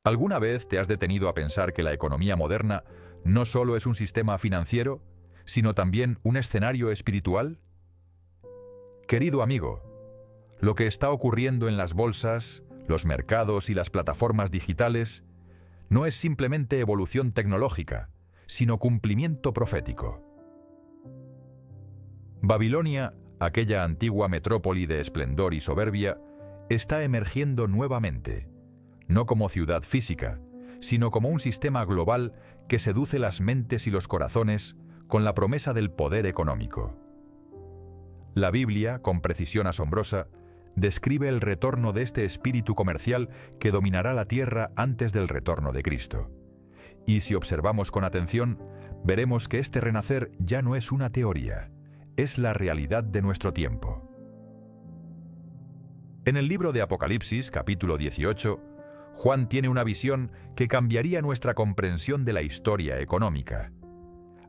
¿Alguna vez te has detenido a pensar que la economía moderna no solo es un sistema financiero, sino también un escenario espiritual? Querido amigo, lo que está ocurriendo en las bolsas, los mercados y las plataformas digitales no es simplemente evolución tecnológica, sino cumplimiento profético. Babilonia, aquella antigua metrópoli de esplendor y soberbia, está emergiendo nuevamente, no como ciudad física, sino como un sistema global que seduce las mentes y los corazones con la promesa del poder económico. La Biblia, con precisión asombrosa, describe el retorno de este espíritu comercial que dominará la tierra antes del retorno de Cristo. Y si observamos con atención, veremos que este renacer ya no es una teoría, es la realidad de nuestro tiempo. En el libro de Apocalipsis, capítulo 18, Juan tiene una visión que cambiaría nuestra comprensión de la historia económica.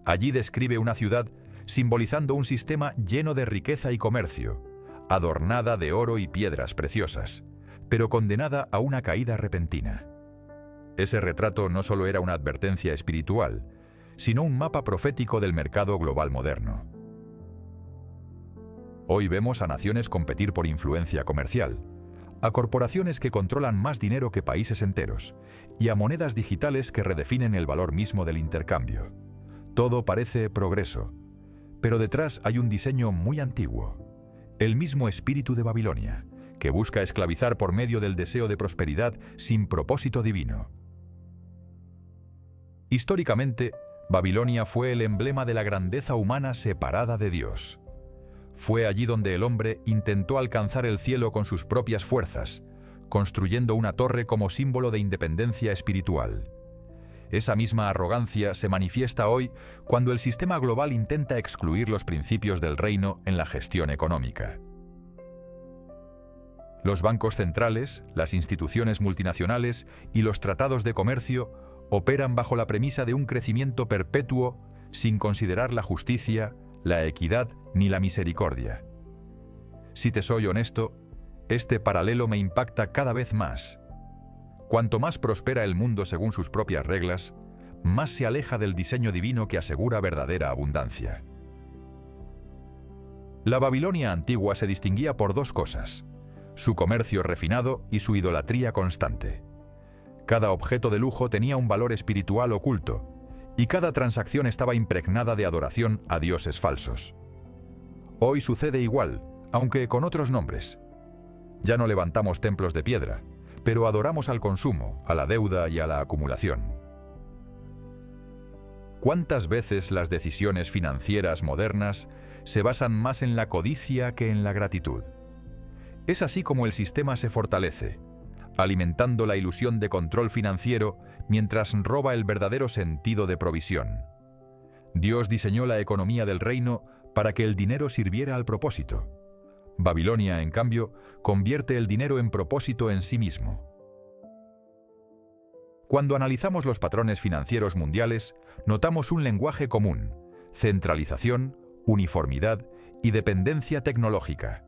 Allí describe una ciudad simbolizando un sistema lleno de riqueza y comercio, adornada de oro y piedras preciosas, pero condenada a una caída repentina. Ese retrato no solo era una advertencia espiritual, sino un mapa profético del mercado global moderno. Hoy vemos a naciones competir por influencia comercial, a corporaciones que controlan más dinero que países enteros, y a monedas digitales que redefinen el valor mismo del intercambio. Todo parece progreso, pero detrás hay un diseño muy antiguo, el mismo espíritu de Babilonia, que busca esclavizar por medio del deseo de prosperidad sin propósito divino. Históricamente, Babilonia fue el emblema de la grandeza humana separada de Dios. Fue allí donde el hombre intentó alcanzar el cielo con sus propias fuerzas, construyendo una torre como símbolo de independencia espiritual. Esa misma arrogancia se manifiesta hoy cuando el sistema global intenta excluir los principios del reino en la gestión económica. Los bancos centrales, las instituciones multinacionales y los tratados de comercio operan bajo la premisa de un crecimiento perpetuo sin considerar la justicia, la equidad ni la misericordia. Si te soy honesto, este paralelo me impacta cada vez más. Cuanto más prospera el mundo según sus propias reglas, más se aleja del diseño divino que asegura verdadera abundancia. La Babilonia antigua se distinguía por dos cosas: su comercio refinado y su idolatría constante. Cada objeto de lujo tenía un valor espiritual oculto, y cada transacción estaba impregnada de adoración a dioses falsos. Hoy sucede igual, aunque con otros nombres. Ya no levantamos templos de piedra, pero adoramos al consumo, a la deuda y a la acumulación. ¿Cuántas veces las decisiones financieras modernas se basan más en la codicia que en la gratitud? Es así como el sistema se fortalece, alimentando la ilusión de control financiero mientras roba el verdadero sentido de provisión. Dios diseñó la economía del reino para que el dinero sirviera al propósito. Babilonia, en cambio, convierte el dinero en propósito en sí mismo. Cuando analizamos los patrones financieros mundiales, notamos un lenguaje común: centralización, uniformidad y dependencia tecnológica.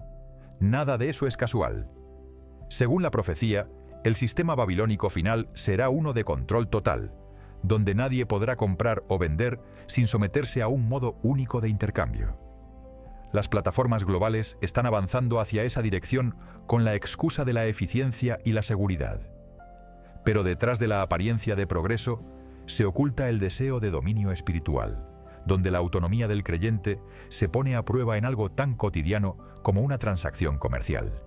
Nada de eso es casual. Según la profecía, el sistema babilónico final será uno de control total, donde nadie podrá comprar o vender sin someterse a un modo único de intercambio. Las plataformas globales están avanzando hacia esa dirección con la excusa de la eficiencia y la seguridad. Pero detrás de la apariencia de progreso se oculta el deseo de dominio espiritual, donde la autonomía del creyente se pone a prueba en algo tan cotidiano como una transacción comercial.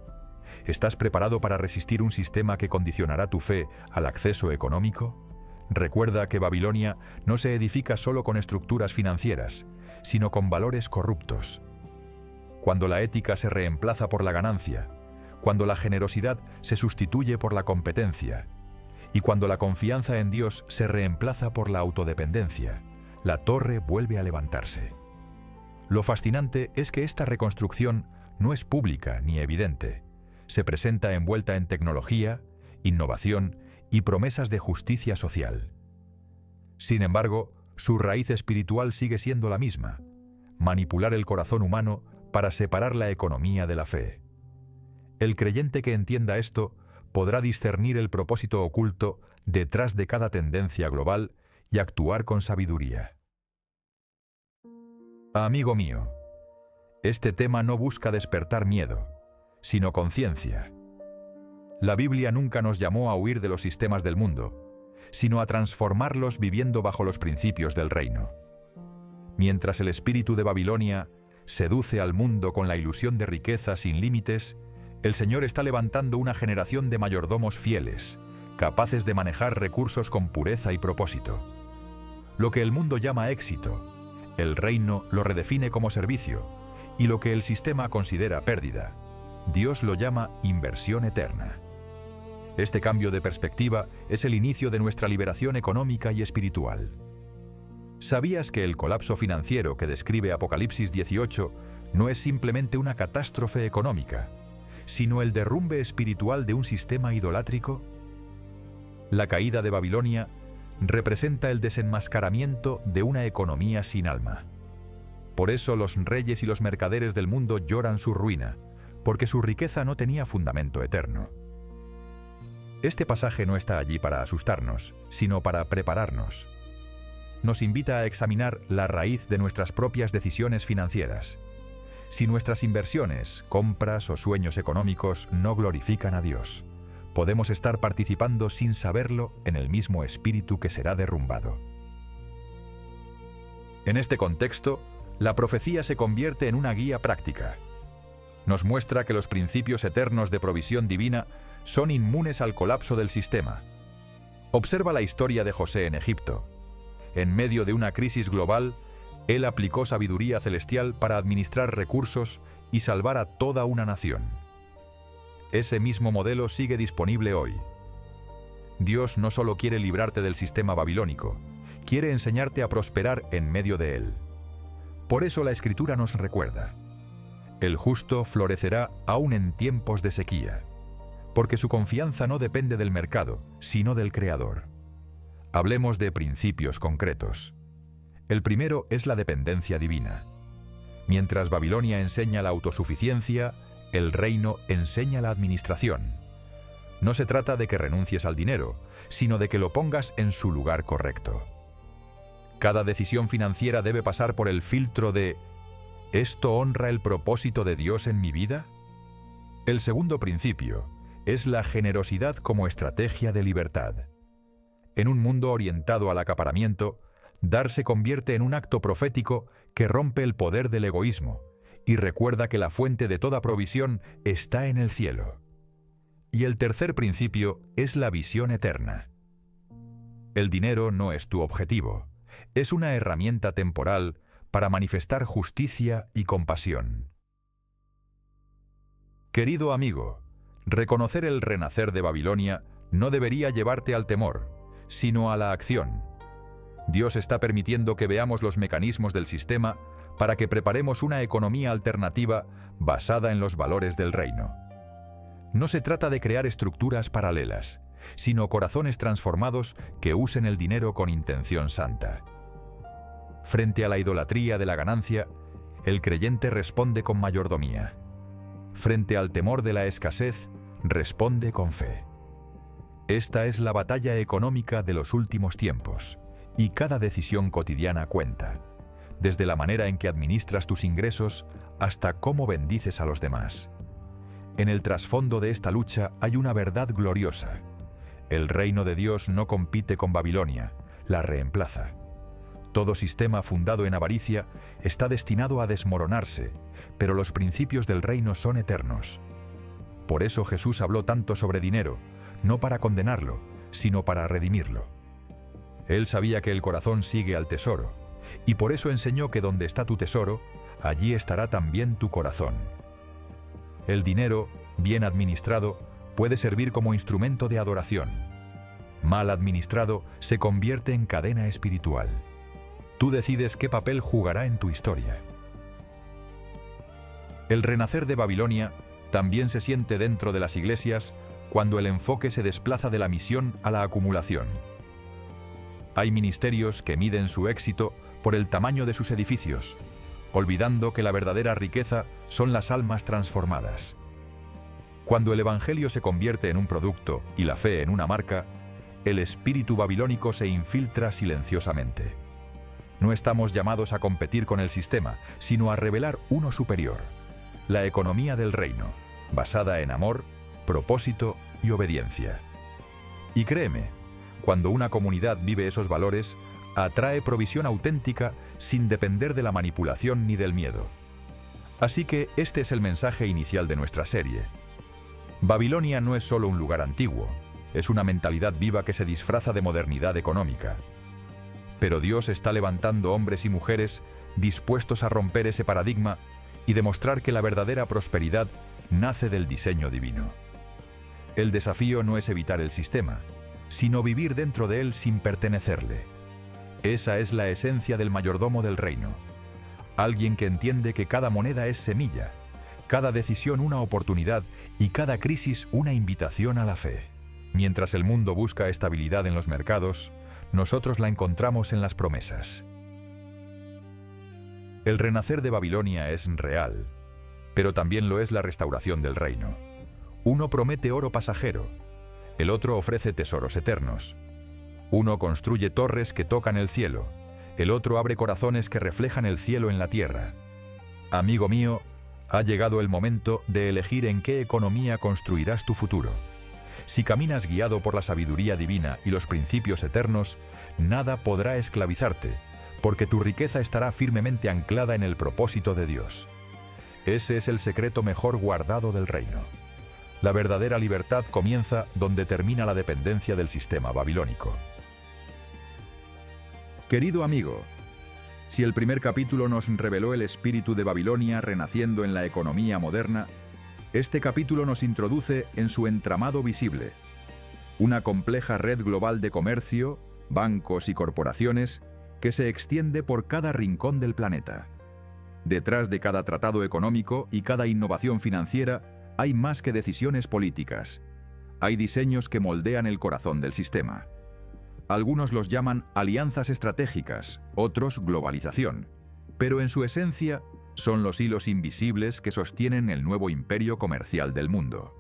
¿Estás preparado para resistir un sistema que condicionará tu fe al acceso económico? Recuerda que Babilonia no se edifica solo con estructuras financieras, sino con valores corruptos. Cuando la ética se reemplaza por la ganancia, cuando la generosidad se sustituye por la competencia, y cuando la confianza en Dios se reemplaza por la autodependencia, la torre vuelve a levantarse. Lo fascinante es que esta reconstrucción no es pública ni evidente. Se presenta envuelta en tecnología, innovación y promesas de justicia social. Sin embargo, su raíz espiritual sigue siendo la misma: manipular el corazón humano para separar la economía de la fe. El creyente que entienda esto podrá discernir el propósito oculto detrás de cada tendencia global y actuar con sabiduría. Amigo mío, este tema no busca despertar miedo, sino conciencia. La Biblia nunca nos llamó a huir de los sistemas del mundo, sino a transformarlos viviendo bajo los principios del reino. Mientras el espíritu de Babilonia seduce al mundo con la ilusión de riqueza sin límites, el Señor está levantando una generación de mayordomos fieles, capaces de manejar recursos con pureza y propósito. Lo que el mundo llama éxito, el reino lo redefine como servicio, y lo que el sistema considera pérdida, Dios lo llama inversión eterna. Este cambio de perspectiva es el inicio de nuestra liberación económica y espiritual. ¿Sabías que el colapso financiero que describe Apocalipsis 18 no es simplemente una catástrofe económica, sino el derrumbe espiritual de un sistema idolátrico? La caída de Babilonia representa el desenmascaramiento de una economía sin alma. Por eso los reyes y los mercaderes del mundo lloran su ruina, porque su riqueza no tenía fundamento eterno. Este pasaje no está allí para asustarnos, sino para prepararnos. Nos invita a examinar la raíz de nuestras propias decisiones financieras. Si nuestras inversiones, compras o sueños económicos no glorifican a Dios, podemos estar participando sin saberlo en el mismo espíritu que será derrumbado. En este contexto, la profecía se convierte en una guía práctica. Nos muestra que los principios eternos de provisión divina son inmunes al colapso del sistema. Observa la historia de José en Egipto. En medio de una crisis global, él aplicó sabiduría celestial para administrar recursos y salvar a toda una nación. Ese mismo modelo sigue disponible hoy. Dios no solo quiere librarte del sistema babilónico, quiere enseñarte a prosperar en medio de él. Por eso la Escritura nos recuerda: el justo florecerá aún en tiempos de sequía, porque su confianza no depende del mercado, sino del Creador. Hablemos de principios concretos. El primero es la dependencia divina. Mientras Babilonia enseña la autosuficiencia, el reino enseña la administración. No se trata de que renuncies al dinero, sino de que lo pongas en su lugar correcto. Cada decisión financiera debe pasar por el filtro de ¿esto honra el propósito de Dios en mi vida? El segundo principio es la generosidad como estrategia de libertad. En un mundo orientado al acaparamiento, dar se convierte en un acto profético que rompe el poder del egoísmo y recuerda que la fuente de toda provisión está en el cielo. Y el tercer principio es la visión eterna. El dinero no es tu objetivo, es una herramienta temporal para manifestar justicia y compasión. Querido amigo, reconocer el renacer de Babilonia no debería llevarte al temor, sino a la acción. Dios está permitiendo que veamos los mecanismos del sistema para que preparemos una economía alternativa basada en los valores del reino. No se trata de crear estructuras paralelas, sino corazones transformados que usen el dinero con intención santa. Frente a la idolatría de la ganancia, el creyente responde con mayordomía. Frente al temor de la escasez, responde con fe. Esta es la batalla económica de los últimos tiempos, y cada decisión cotidiana cuenta, desde la manera en que administras tus ingresos hasta cómo bendices a los demás. En el trasfondo de esta lucha hay una verdad gloriosa. El reino de Dios no compite con Babilonia, la reemplaza. Todo sistema fundado en avaricia está destinado a desmoronarse, pero los principios del reino son eternos. Por eso Jesús habló tanto sobre dinero, no para condenarlo, sino para redimirlo. Él sabía que el corazón sigue al tesoro, y por eso enseñó que donde está tu tesoro, allí estará también tu corazón. El dinero, bien administrado, puede servir como instrumento de adoración. Mal administrado, se convierte en cadena espiritual. Tú decides qué papel jugará en tu historia. El renacer de Babilonia también se siente dentro de las iglesias cuando el enfoque se desplaza de la misión a la acumulación. Hay ministerios que miden su éxito por el tamaño de sus edificios, olvidando que la verdadera riqueza son las almas transformadas. Cuando el Evangelio se convierte en un producto y la fe en una marca, el espíritu babilónico se infiltra silenciosamente. No estamos llamados a competir con el sistema, sino a revelar uno superior, la economía del reino, basada en amor, propósito y obediencia. Y créeme, cuando una comunidad vive esos valores, atrae provisión auténtica sin depender de la manipulación ni del miedo. Así que este es el mensaje inicial de nuestra serie. Babilonia no es solo un lugar antiguo, es una mentalidad viva que se disfraza de modernidad económica. Pero Dios está levantando hombres y mujeres dispuestos a romper ese paradigma y demostrar que la verdadera prosperidad nace del diseño divino. El desafío no es evitar el sistema, sino vivir dentro de él sin pertenecerle. Esa es la esencia del mayordomo del reino. Alguien que entiende que cada moneda es semilla, cada decisión una oportunidad y cada crisis una invitación a la fe. Mientras el mundo busca estabilidad en los mercados, nosotros la encontramos en las promesas. El renacer de Babilonia es real, pero también lo es la restauración del reino. Uno promete oro pasajero, el otro ofrece tesoros eternos. Uno construye torres que tocan el cielo, el otro abre corazones que reflejan el cielo en la tierra. Amigo mío, ha llegado el momento de elegir en qué economía construirás tu futuro. Si caminas guiado por la sabiduría divina y los principios eternos, nada podrá esclavizarte, porque tu riqueza estará firmemente anclada en el propósito de Dios. Ese es el secreto mejor guardado del reino. La verdadera libertad comienza donde termina la dependencia del sistema babilónico. Querido amigo, si el primer capítulo nos reveló el espíritu de Babilonia renaciendo en la economía moderna, este capítulo nos introduce en su entramado visible. Una compleja red global de comercio, bancos y corporaciones que se extiende por cada rincón del planeta. Detrás de cada tratado económico y cada innovación financiera hay más que decisiones políticas. Hay diseños que moldean el corazón del sistema. Algunos los llaman alianzas estratégicas, otros globalización, pero en su esencia son los hilos invisibles que sostienen el nuevo imperio comercial del mundo.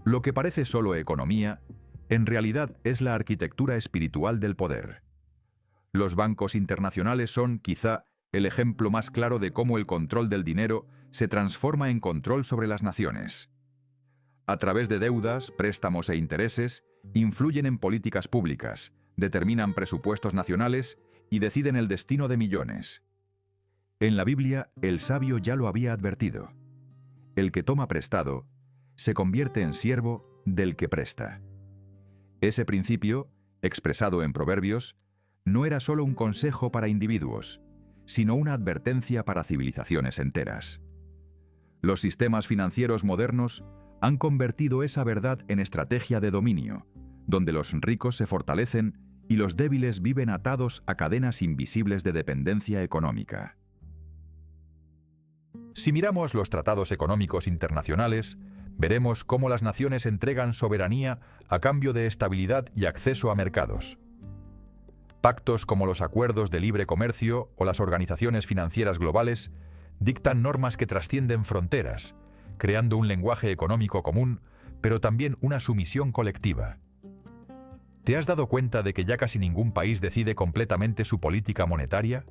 Lo que parece solo economía, en realidad es la arquitectura espiritual del poder. Los bancos internacionales son, quizá, el ejemplo más claro de cómo el control del dinero se transforma en control sobre las naciones. A través de deudas, préstamos e intereses, influyen en políticas públicas, determinan presupuestos nacionales y deciden el destino de millones. En la Biblia, el sabio ya lo había advertido. El que toma prestado se convierte en siervo del que presta. Ese principio, expresado en Proverbios, no era solo un consejo para individuos, sino una advertencia para civilizaciones enteras. Los sistemas financieros modernos han convertido esa verdad en estrategia de dominio, donde los ricos se fortalecen y los débiles viven atados a cadenas invisibles de dependencia económica. Si miramos los tratados económicos internacionales, veremos cómo las naciones entregan soberanía a cambio de estabilidad y acceso a mercados. Pactos como los acuerdos de libre comercio o las organizaciones financieras globales dictan normas que trascienden fronteras, creando un lenguaje económico común, pero también una sumisión colectiva. ¿Te has dado cuenta de que ya casi ningún país decide completamente su política monetaria?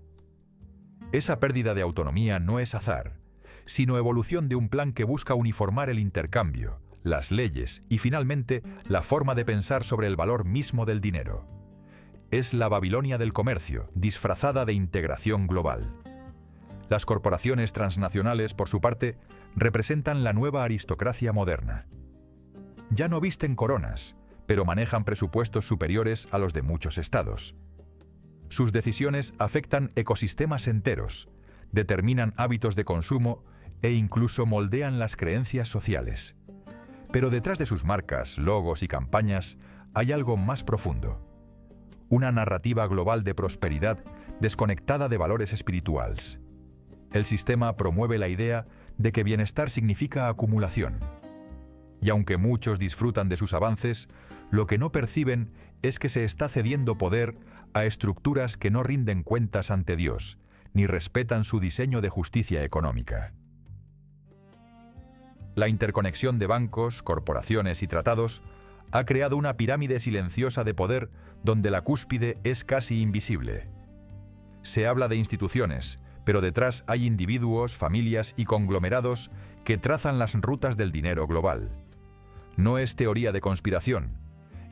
Esa pérdida de autonomía no es azar, sino evolución de un plan que busca uniformar el intercambio, las leyes y finalmente la forma de pensar sobre el valor mismo del dinero. Es la Babilonia del comercio, disfrazada de integración global. Las corporaciones transnacionales, por su parte, representan la nueva aristocracia moderna. Ya no visten coronas, pero manejan presupuestos superiores a los de muchos estados. Sus decisiones afectan ecosistemas enteros, determinan hábitos de consumo e incluso moldean las creencias sociales. Pero detrás de sus marcas, logos y campañas hay algo más profundo. Una narrativa global de prosperidad desconectada de valores espirituales. El sistema promueve la idea de que bienestar significa acumulación. Y aunque muchos disfrutan de sus avances, lo que no perciben es que se está cediendo poder a estructuras que no rinden cuentas ante Dios, ni respetan su diseño de justicia económica. La interconexión de bancos, corporaciones y tratados ha creado una pirámide silenciosa de poder donde la cúspide es casi invisible. Se habla de instituciones, pero detrás hay individuos, familias y conglomerados que trazan las rutas del dinero global. No es teoría de conspiración,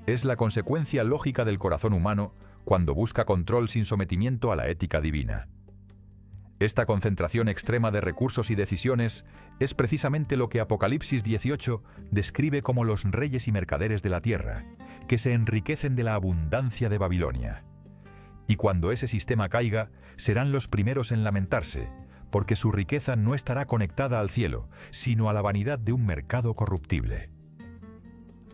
es la consecuencia lógica del corazón humano cuando busca control sin sometimiento a la ética divina. Esta concentración extrema de recursos y decisiones es precisamente lo que Apocalipsis 18 describe como los reyes y mercaderes de la tierra, que se enriquecen de la abundancia de Babilonia. Y cuando ese sistema caiga, serán los primeros en lamentarse, porque su riqueza no estará conectada al cielo, sino a la vanidad de un mercado corruptible.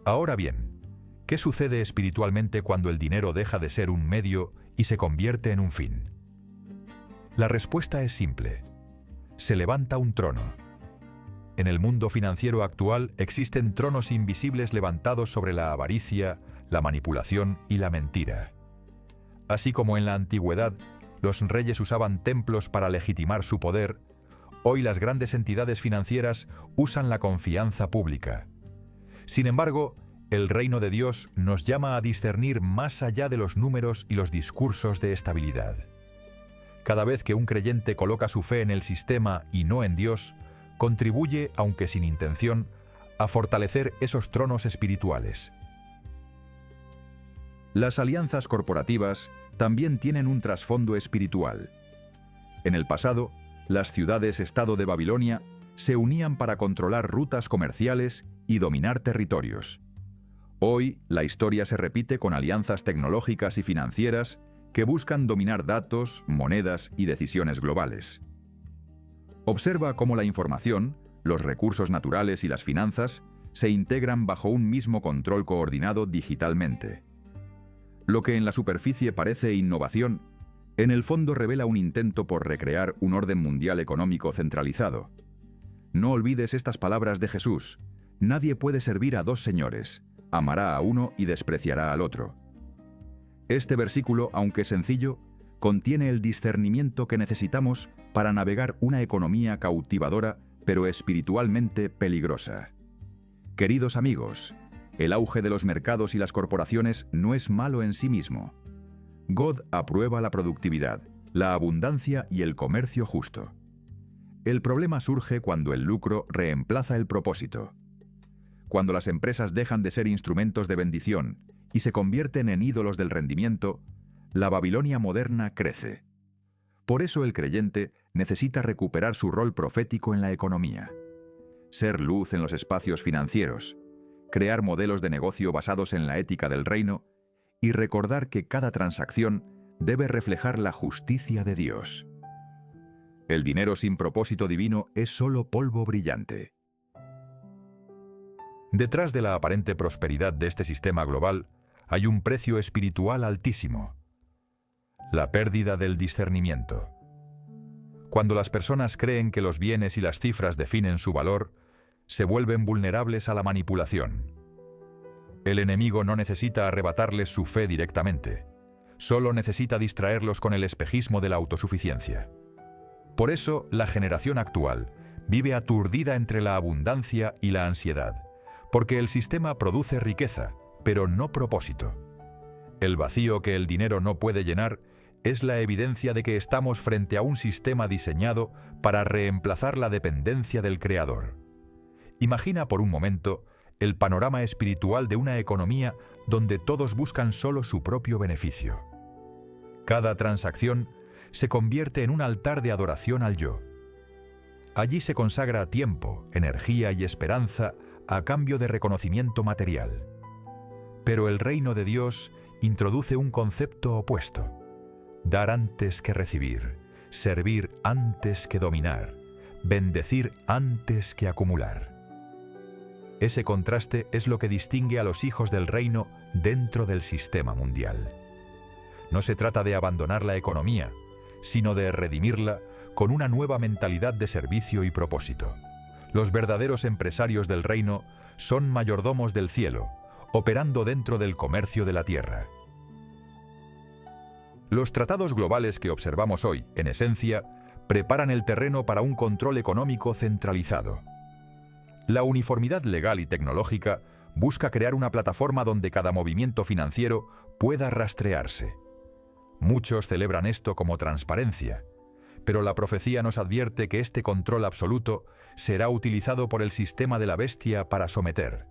Ahora bien, ¿qué sucede espiritualmente cuando el dinero deja de ser un medio y se convierte en un fin? La respuesta es simple. Se levanta un trono. En el mundo financiero actual existen tronos invisibles levantados sobre la avaricia, la manipulación y la mentira. Así como en la antigüedad los reyes usaban templos para legitimar su poder, hoy las grandes entidades financieras usan la confianza pública. Sin embargo, el reino de Dios nos llama a discernir más allá de los números y los discursos de estabilidad. Cada vez que un creyente coloca su fe en el sistema y no en Dios, contribuye, aunque sin intención, a fortalecer esos tronos espirituales. Las alianzas corporativas también tienen un trasfondo espiritual. En el pasado, las ciudades-estado de Babilonia se unían para controlar rutas comerciales y dominar territorios. Hoy, la historia se repite con alianzas tecnológicas y financieras que buscan dominar datos, monedas y decisiones globales. Observa cómo la información, los recursos naturales y las finanzas se integran bajo un mismo control coordinado digitalmente. Lo que en la superficie parece innovación, en el fondo revela un intento por recrear un orden mundial económico centralizado. No olvides estas palabras de Jesús: nadie puede servir a dos señores, amará a uno y despreciará al otro. Este versículo, aunque sencillo, contiene el discernimiento que necesitamos para navegar una economía cautivadora, pero espiritualmente peligrosa. Queridos amigos, el auge de los mercados y las corporaciones no es malo en sí mismo. God aprueba la productividad, la abundancia y el comercio justo. El problema surge cuando el lucro reemplaza el propósito. Cuando las empresas dejan de ser instrumentos de bendición y se convierten en ídolos del rendimiento, la Babilonia moderna crece. Por eso el creyente necesita recuperar su rol profético en la economía, ser luz en los espacios financieros, crear modelos de negocio basados en la ética del reino y recordar que cada transacción debe reflejar la justicia de Dios. El dinero sin propósito divino es solo polvo brillante. Detrás de la aparente prosperidad de este sistema global, hay un precio espiritual altísimo: la pérdida del discernimiento. Cuando las personas creen que los bienes y las cifras definen su valor, se vuelven vulnerables a la manipulación. El enemigo no necesita arrebatarles su fe directamente, solo necesita distraerlos con el espejismo de la autosuficiencia. Por eso, la generación actual vive aturdida entre la abundancia y la ansiedad, porque el sistema produce riqueza, pero no propósito. El vacío que el dinero no puede llenar es la evidencia de que estamos frente a un sistema diseñado para reemplazar la dependencia del Creador. Imagina por un momento el panorama espiritual de una economía donde todos buscan solo su propio beneficio. Cada transacción se convierte en un altar de adoración al yo. Allí se consagra tiempo, energía y esperanza a cambio de reconocimiento material. Pero el reino de Dios introduce un concepto opuesto: dar antes que recibir, servir antes que dominar, bendecir antes que acumular. Ese contraste es lo que distingue a los hijos del reino dentro del sistema mundial. No se trata de abandonar la economía, sino de redimirla con una nueva mentalidad de servicio y propósito. Los verdaderos empresarios del reino son mayordomos del cielo, operando dentro del comercio de la tierra. Los tratados globales que observamos hoy, en esencia, preparan el terreno para un control económico centralizado. La uniformidad legal y tecnológica busca crear una plataforma donde cada movimiento financiero pueda rastrearse. Muchos celebran esto como transparencia, pero la profecía nos advierte que este control absoluto será utilizado por el sistema de la bestia para someter.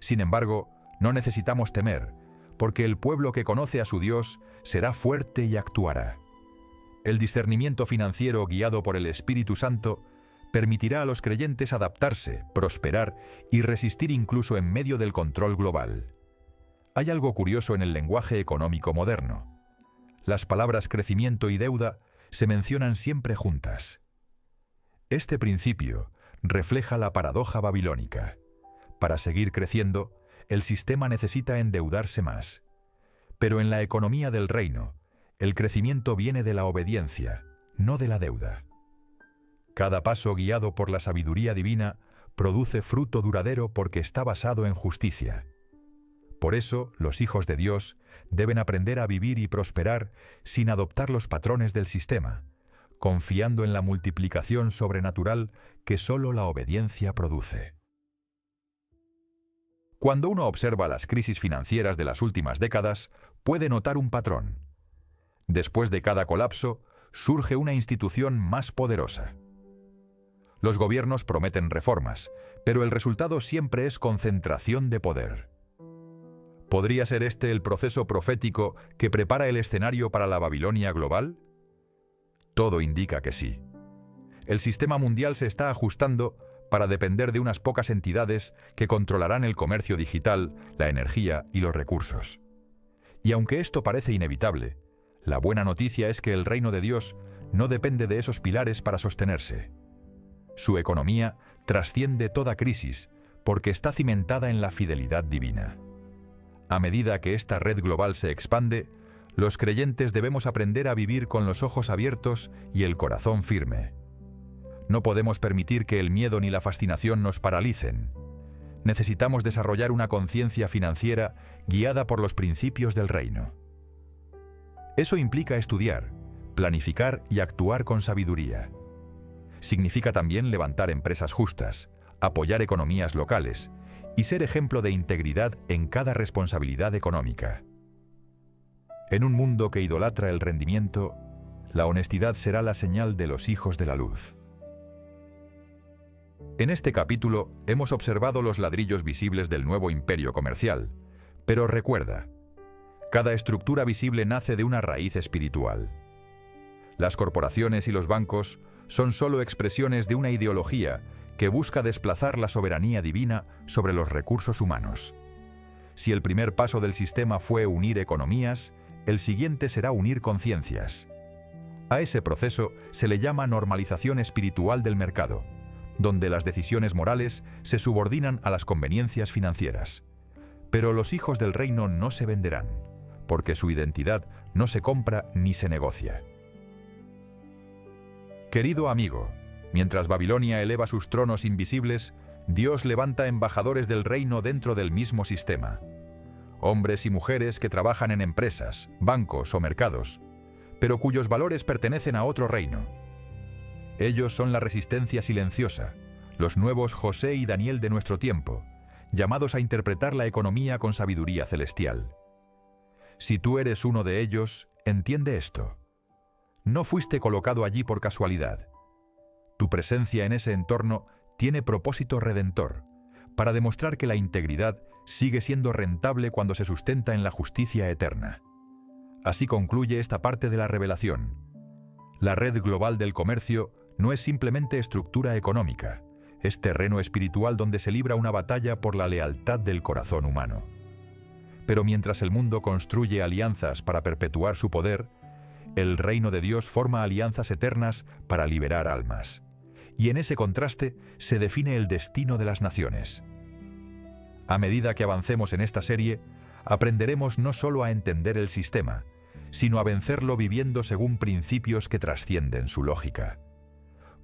Sin embargo, no necesitamos temer, porque el pueblo que conoce a su Dios será fuerte y actuará. El discernimiento financiero guiado por el Espíritu Santo permitirá a los creyentes adaptarse, prosperar y resistir incluso en medio del control global. Hay algo curioso en el lenguaje económico moderno. Las palabras crecimiento y deuda se mencionan siempre juntas. Este principio refleja la paradoja babilónica. Para seguir creciendo, el sistema necesita endeudarse más. Pero en la economía del reino, el crecimiento viene de la obediencia, no de la deuda. Cada paso guiado por la sabiduría divina produce fruto duradero porque está basado en justicia. Por eso, los hijos de Dios deben aprender a vivir y prosperar sin adoptar los patrones del sistema, confiando en la multiplicación sobrenatural que solo la obediencia produce. Cuando uno observa las crisis financieras de las últimas décadas, puede notar un patrón. Después de cada colapso, surge una institución más poderosa. Los gobiernos prometen reformas, pero el resultado siempre es concentración de poder. ¿Podría ser este el proceso profético que prepara el escenario para la Babilonia global? Todo indica que sí. El sistema mundial se está ajustando para depender de unas pocas entidades que controlarán el comercio digital, la energía y los recursos. Y aunque esto parece inevitable, la buena noticia es que el reino de Dios no depende de esos pilares para sostenerse. Su economía trasciende toda crisis porque está cimentada en la fidelidad divina. A medida que esta red global se expande, los creyentes debemos aprender a vivir con los ojos abiertos y el corazón firme. No podemos permitir que el miedo ni la fascinación nos paralicen. Necesitamos desarrollar una conciencia financiera guiada por los principios del reino. Eso implica estudiar, planificar y actuar con sabiduría. Significa también levantar empresas justas, apoyar economías locales y ser ejemplo de integridad en cada responsabilidad económica. En un mundo que idolatra el rendimiento, la honestidad será la señal de los hijos de la luz. En este capítulo hemos observado los ladrillos visibles del nuevo imperio comercial, pero recuerda, cada estructura visible nace de una raíz espiritual. Las corporaciones y los bancos son solo expresiones de una ideología que busca desplazar la soberanía divina sobre los recursos humanos. Si el primer paso del sistema fue unir economías, el siguiente será unir conciencias. A ese proceso se le llama normalización espiritual del mercado, donde las decisiones morales se subordinan a las conveniencias financieras. Pero los hijos del reino no se venderán, porque su identidad no se compra ni se negocia. Querido amigo, mientras Babilonia eleva sus tronos invisibles, Dios levanta embajadores del reino dentro del mismo sistema. Hombres y mujeres que trabajan en empresas, bancos o mercados, pero cuyos valores pertenecen a otro reino. Ellos son la resistencia silenciosa, los nuevos José y Daniel de nuestro tiempo, llamados a interpretar la economía con sabiduría celestial. Si tú eres uno de ellos, entiende esto. No fuiste colocado allí por casualidad. Tu presencia en ese entorno tiene propósito redentor, para demostrar que la integridad sigue siendo rentable cuando se sustenta en la justicia eterna. Así concluye esta parte de la revelación. La red global del comercio no es simplemente estructura económica, es terreno espiritual donde se libra una batalla por la lealtad del corazón humano. Pero mientras el mundo construye alianzas para perpetuar su poder, el reino de Dios forma alianzas eternas para liberar almas. Y en ese contraste se define el destino de las naciones. A medida que avancemos en esta serie, aprenderemos no solo a entender el sistema, sino a vencerlo viviendo según principios que trascienden su lógica.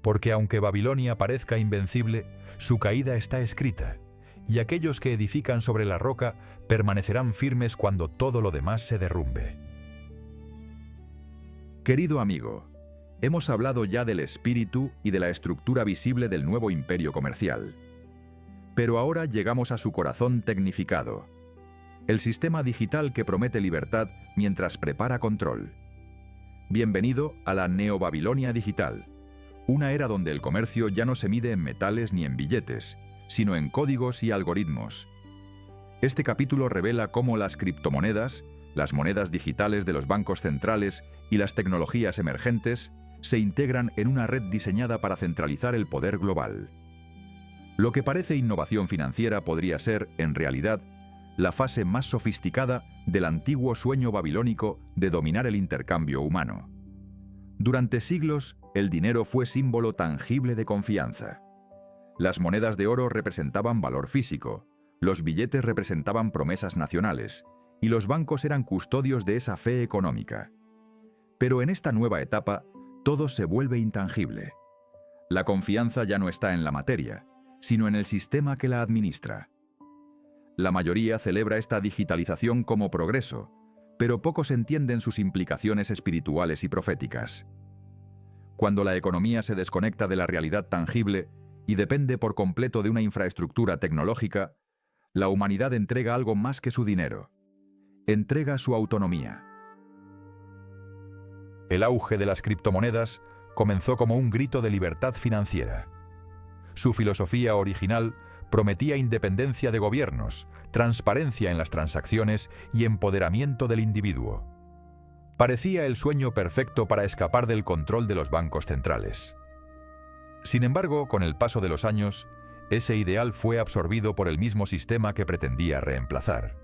Porque aunque Babilonia parezca invencible, su caída está escrita, y aquellos que edifican sobre la roca permanecerán firmes cuando todo lo demás se derrumbe. Querido amigo, hemos hablado ya del espíritu y de la estructura visible del nuevo imperio comercial. Pero ahora llegamos a su corazón tecnificado. El sistema digital que promete libertad mientras prepara control. Bienvenido a la Neobabilonia digital, una era donde el comercio ya no se mide en metales ni en billetes, sino en códigos y algoritmos. Este capítulo revela cómo las criptomonedas, las monedas digitales de los bancos centrales y las tecnologías emergentes se integran en una red diseñada para centralizar el poder global. Lo que parece innovación financiera podría ser, en realidad, la fase más sofisticada del antiguo sueño babilónico de dominar el intercambio humano. Durante siglos, el dinero fue símbolo tangible de confianza. Las monedas de oro representaban valor físico, los billetes representaban promesas nacionales, y los bancos eran custodios de esa fe económica. Pero en esta nueva etapa, todo se vuelve intangible. La confianza ya no está en la materia, sino en el sistema que la administra. La mayoría celebra esta digitalización como progreso, pero pocos entienden sus implicaciones espirituales y proféticas. Cuando la economía se desconecta de la realidad tangible y depende por completo de una infraestructura tecnológica, la humanidad entrega algo más que su dinero. Entrega su autonomía. El auge de las criptomonedas comenzó como un grito de libertad financiera. Su filosofía original prometía independencia de gobiernos, transparencia en las transacciones y empoderamiento del individuo. Parecía el sueño perfecto para escapar del control de los bancos centrales. Sin embargo, con el paso de los años, ese ideal fue absorbido por el mismo sistema que pretendía reemplazar.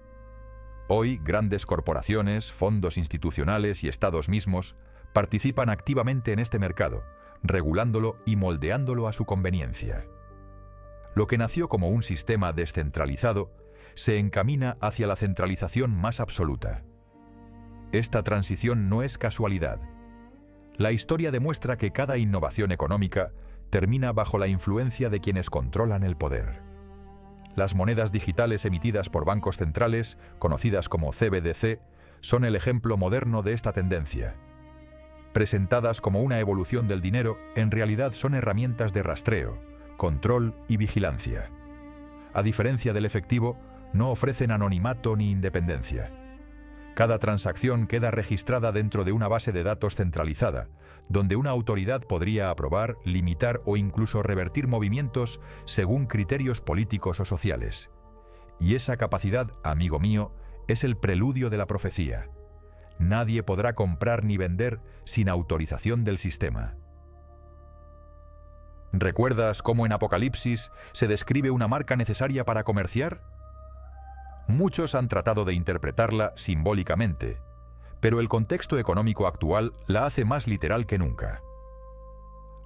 Hoy, grandes corporaciones, fondos institucionales y estados mismos participan activamente en este mercado, regulándolo y moldeándolo a su conveniencia. Lo que nació como un sistema descentralizado se encamina hacia la centralización más absoluta. Esta transición no es casualidad. La historia demuestra que cada innovación económica termina bajo la influencia de quienes controlan el poder. Las monedas digitales emitidas por bancos centrales, conocidas como CBDC, son el ejemplo moderno de esta tendencia. Presentadas como una evolución del dinero, en realidad son herramientas de rastreo, control y vigilancia. A diferencia del efectivo, no ofrecen anonimato ni independencia. Cada transacción queda registrada dentro de una base de datos centralizada, donde una autoridad podría aprobar, limitar o incluso revertir movimientos según criterios políticos o sociales. Y esa capacidad, amigo mío, es el preludio de la profecía. Nadie podrá comprar ni vender sin autorización del sistema. ¿Recuerdas cómo en Apocalipsis se describe una marca necesaria para comerciar? Muchos han tratado de interpretarla simbólicamente, pero el contexto económico actual la hace más literal que nunca.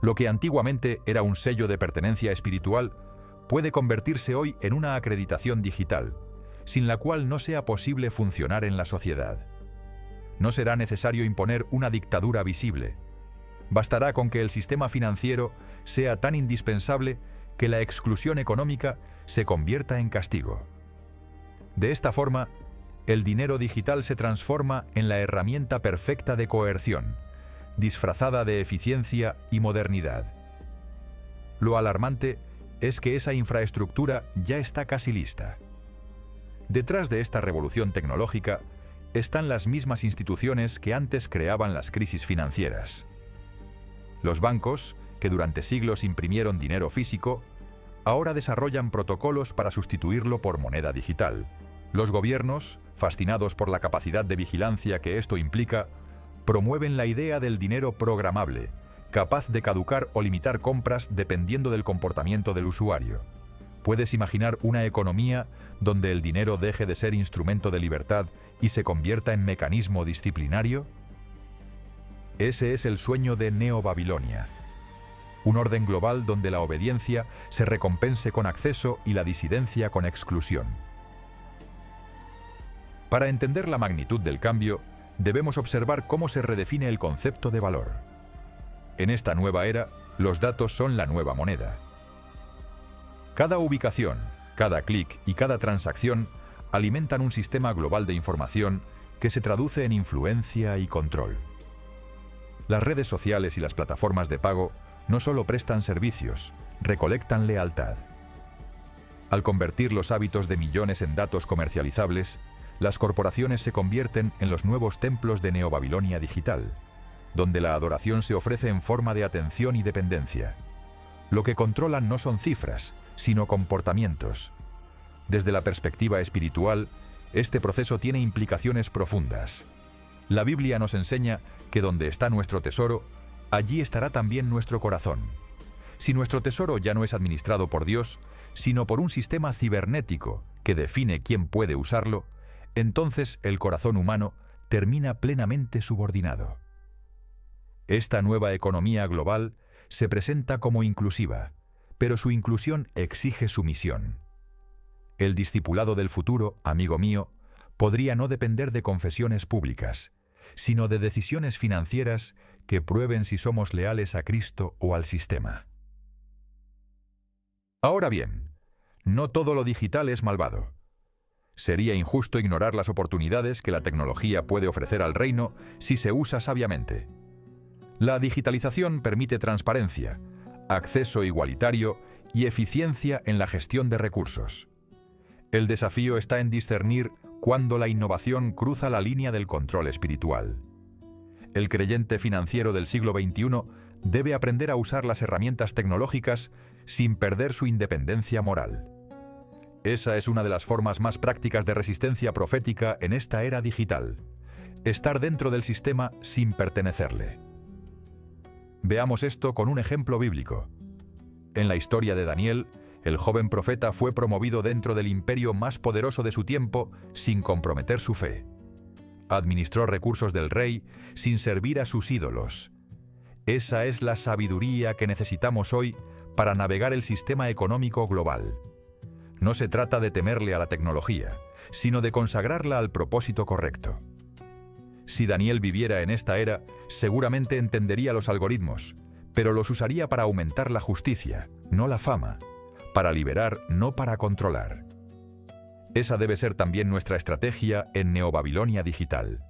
Lo que antiguamente era un sello de pertenencia espiritual puede convertirse hoy en una acreditación digital, sin la cual no sea posible funcionar en la sociedad. No será necesario imponer una dictadura visible. Bastará con que el sistema financiero sea tan indispensable que la exclusión económica se convierta en castigo. De esta forma, el dinero digital se transforma en la herramienta perfecta de coerción, disfrazada de eficiencia y modernidad. Lo alarmante es que esa infraestructura ya está casi lista. Detrás de esta revolución tecnológica están las mismas instituciones que antes creaban las crisis financieras. Los bancos, que durante siglos imprimieron dinero físico, ahora desarrollan protocolos para sustituirlo por moneda digital. Los gobiernos, fascinados por la capacidad de vigilancia que esto implica, promueven la idea del dinero programable, capaz de caducar o limitar compras dependiendo del comportamiento del usuario. ¿Puedes imaginar una economía donde el dinero deje de ser instrumento de libertad y se convierta en mecanismo disciplinario? Ese es el sueño de Neobabilonia. Un orden global donde la obediencia se recompense con acceso y la disidencia con exclusión. Para entender la magnitud del cambio, debemos observar cómo se redefine el concepto de valor. En esta nueva era, los datos son la nueva moneda. Cada ubicación, cada clic y cada transacción alimentan un sistema global de información que se traduce en influencia y control. Las redes sociales y las plataformas de pago no solo prestan servicios, recolectan lealtad. Al convertir los hábitos de millones en datos comercializables, las corporaciones se convierten en los nuevos templos de Neobabilonia digital, donde la adoración se ofrece en forma de atención y dependencia. Lo que controlan no son cifras, sino comportamientos. Desde la perspectiva espiritual, este proceso tiene implicaciones profundas. La Biblia nos enseña que donde está nuestro tesoro, allí estará también nuestro corazón. Si nuestro tesoro ya no es administrado por Dios, sino por un sistema cibernético que define quién puede usarlo, entonces el corazón humano termina plenamente subordinado. Esta nueva economía global se presenta como inclusiva, pero su inclusión exige sumisión. El discipulado del futuro, amigo mío, podría no depender de confesiones públicas, sino de decisiones financieras que prueben si somos leales a Cristo o al sistema. Ahora bien, no todo lo digital es malvado. Sería injusto ignorar las oportunidades que la tecnología puede ofrecer al reino si se usa sabiamente. La digitalización permite transparencia, acceso igualitario y eficiencia en la gestión de recursos. El desafío está en discernir cuándo la innovación cruza la línea del control espiritual. El creyente financiero del siglo XXI debe aprender a usar las herramientas tecnológicas sin perder su independencia moral. Esa es una de las formas más prácticas de resistencia profética en esta era digital: estar dentro del sistema sin pertenecerle. Veamos esto con un ejemplo bíblico. En la historia de Daniel, el joven profeta fue promovido dentro del imperio más poderoso de su tiempo sin comprometer su fe. Administró recursos del rey sin servir a sus ídolos. Esa es la sabiduría que necesitamos hoy para navegar el sistema económico global. No se trata de temerle a la tecnología, sino de consagrarla al propósito correcto. Si Daniel viviera en esta era, seguramente entendería los algoritmos, pero los usaría para aumentar la justicia, no la fama, para liberar, no para controlar. Esa debe ser también nuestra estrategia en Neobabilonia digital.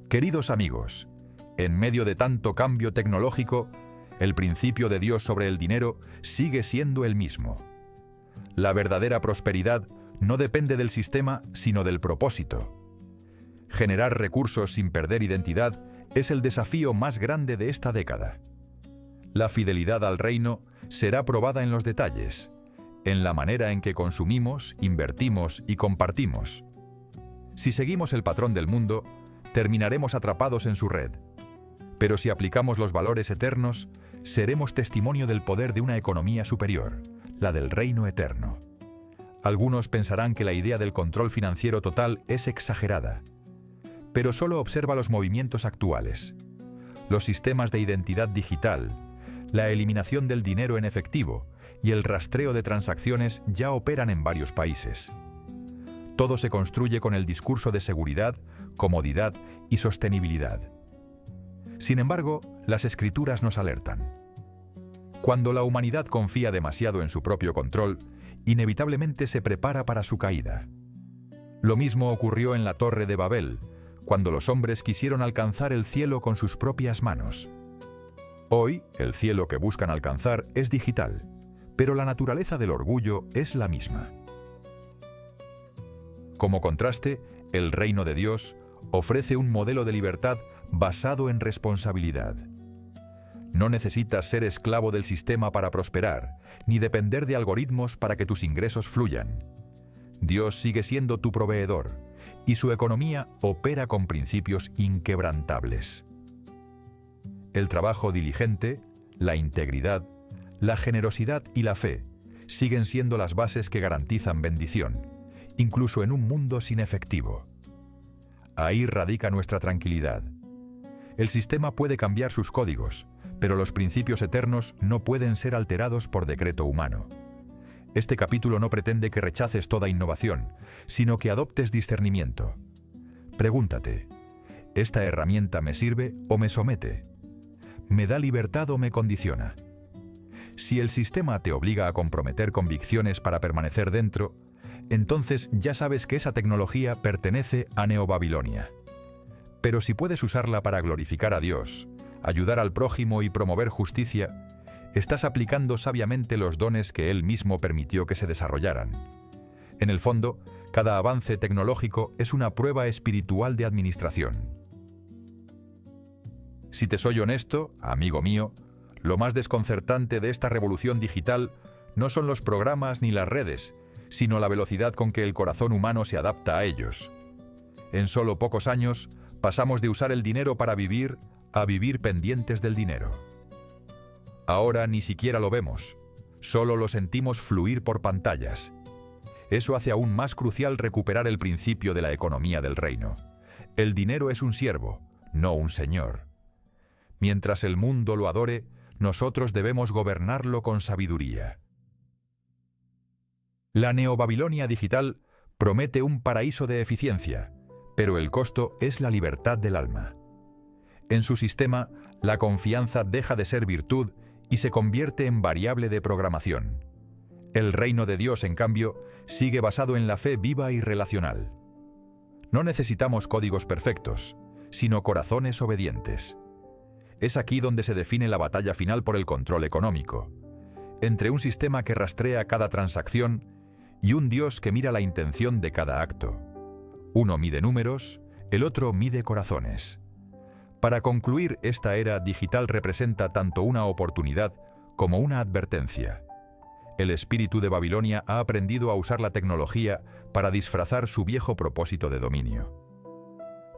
Queridos amigos, en medio de tanto cambio tecnológico, el principio de Dios sobre el dinero sigue siendo el mismo. La verdadera prosperidad no depende del sistema, sino del propósito. Generar recursos sin perder identidad es el desafío más grande de esta década. La fidelidad al reino será probada en los detalles, en la manera en que consumimos, invertimos y compartimos. Si seguimos el patrón del mundo, terminaremos atrapados en su red. Pero si aplicamos los valores eternos, seremos testimonio del poder de una economía superior, la del reino eterno. Algunos pensarán que la idea del control financiero total es exagerada, pero solo observa los movimientos actuales. Los sistemas de identidad digital, la eliminación del dinero en efectivo y el rastreo de transacciones ya operan en varios países. Todo se construye con el discurso de seguridad, comodidad y sostenibilidad. Sin embargo, las Escrituras nos alertan. Cuando la humanidad confía demasiado en su propio control, inevitablemente se prepara para su caída. Lo mismo ocurrió en la Torre de Babel, cuando los hombres quisieron alcanzar el cielo con sus propias manos. Hoy, el cielo que buscan alcanzar es digital, pero la naturaleza del orgullo es la misma. Como contraste, el reino de Dios ofrece un modelo de libertad basado en responsabilidad. No necesitas ser esclavo del sistema para prosperar, ni depender de algoritmos para que tus ingresos fluyan. Dios sigue siendo tu proveedor, y su economía opera con principios inquebrantables. El trabajo diligente, la integridad, la generosidad y la fe siguen siendo las bases que garantizan bendición, incluso en un mundo sin efectivo. Ahí radica nuestra tranquilidad. El sistema puede cambiar sus códigos, pero los principios eternos no pueden ser alterados por decreto humano. Este capítulo no pretende que rechaces toda innovación, sino que adoptes discernimiento. Pregúntate, ¿esta herramienta me sirve o me somete? ¿Me da libertad o me condiciona? Si el sistema te obliga a comprometer convicciones para permanecer dentro, entonces ya sabes que esa tecnología pertenece a Neobabilonia. Pero si puedes usarla para glorificar a Dios, ayudar al prójimo y promover justicia, estás aplicando sabiamente los dones que Él mismo permitió que se desarrollaran. En el fondo, cada avance tecnológico es una prueba espiritual de administración. Si te soy honesto, amigo mío, lo más desconcertante de esta revolución digital no son los programas ni las redes, sino la velocidad con que el corazón humano se adapta a ellos. En solo pocos años, pasamos de usar el dinero para vivir a vivir pendientes del dinero. Ahora ni siquiera lo vemos, solo lo sentimos fluir por pantallas. Eso hace aún más crucial recuperar el principio de la economía del reino. El dinero es un siervo, no un señor. Mientras el mundo lo adore, nosotros debemos gobernarlo con sabiduría. La neobabilonia digital promete un paraíso de eficiencia, pero el costo es la libertad del alma. En su sistema, la confianza deja de ser virtud y se convierte en variable de programación. El reino de Dios, en cambio, sigue basado en la fe viva y relacional. No necesitamos códigos perfectos, sino corazones obedientes. Es aquí donde se define la batalla final por el control económico, entre un sistema que rastrea cada transacción y un Dios que mira la intención de cada acto. Uno mide números, el otro mide corazones. Para concluir, esta era digital representa tanto una oportunidad como una advertencia. El espíritu de Babilonia ha aprendido a usar la tecnología para disfrazar su viejo propósito de dominio.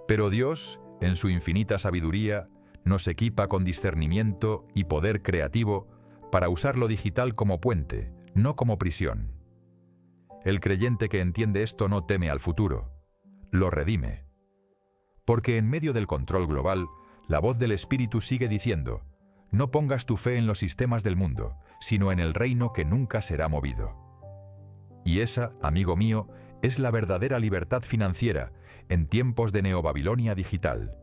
Pero Dios, en su infinita sabiduría, nos equipa con discernimiento y poder creativo para usar lo digital como puente, no como prisión. El creyente que entiende esto no teme al futuro, lo redime. Porque en medio del control global, la voz del Espíritu sigue diciendo: no pongas tu fe en los sistemas del mundo, sino en el reino que nunca será movido. Y esa, amigo mío, es la verdadera libertad financiera en tiempos de neobabilonia digital.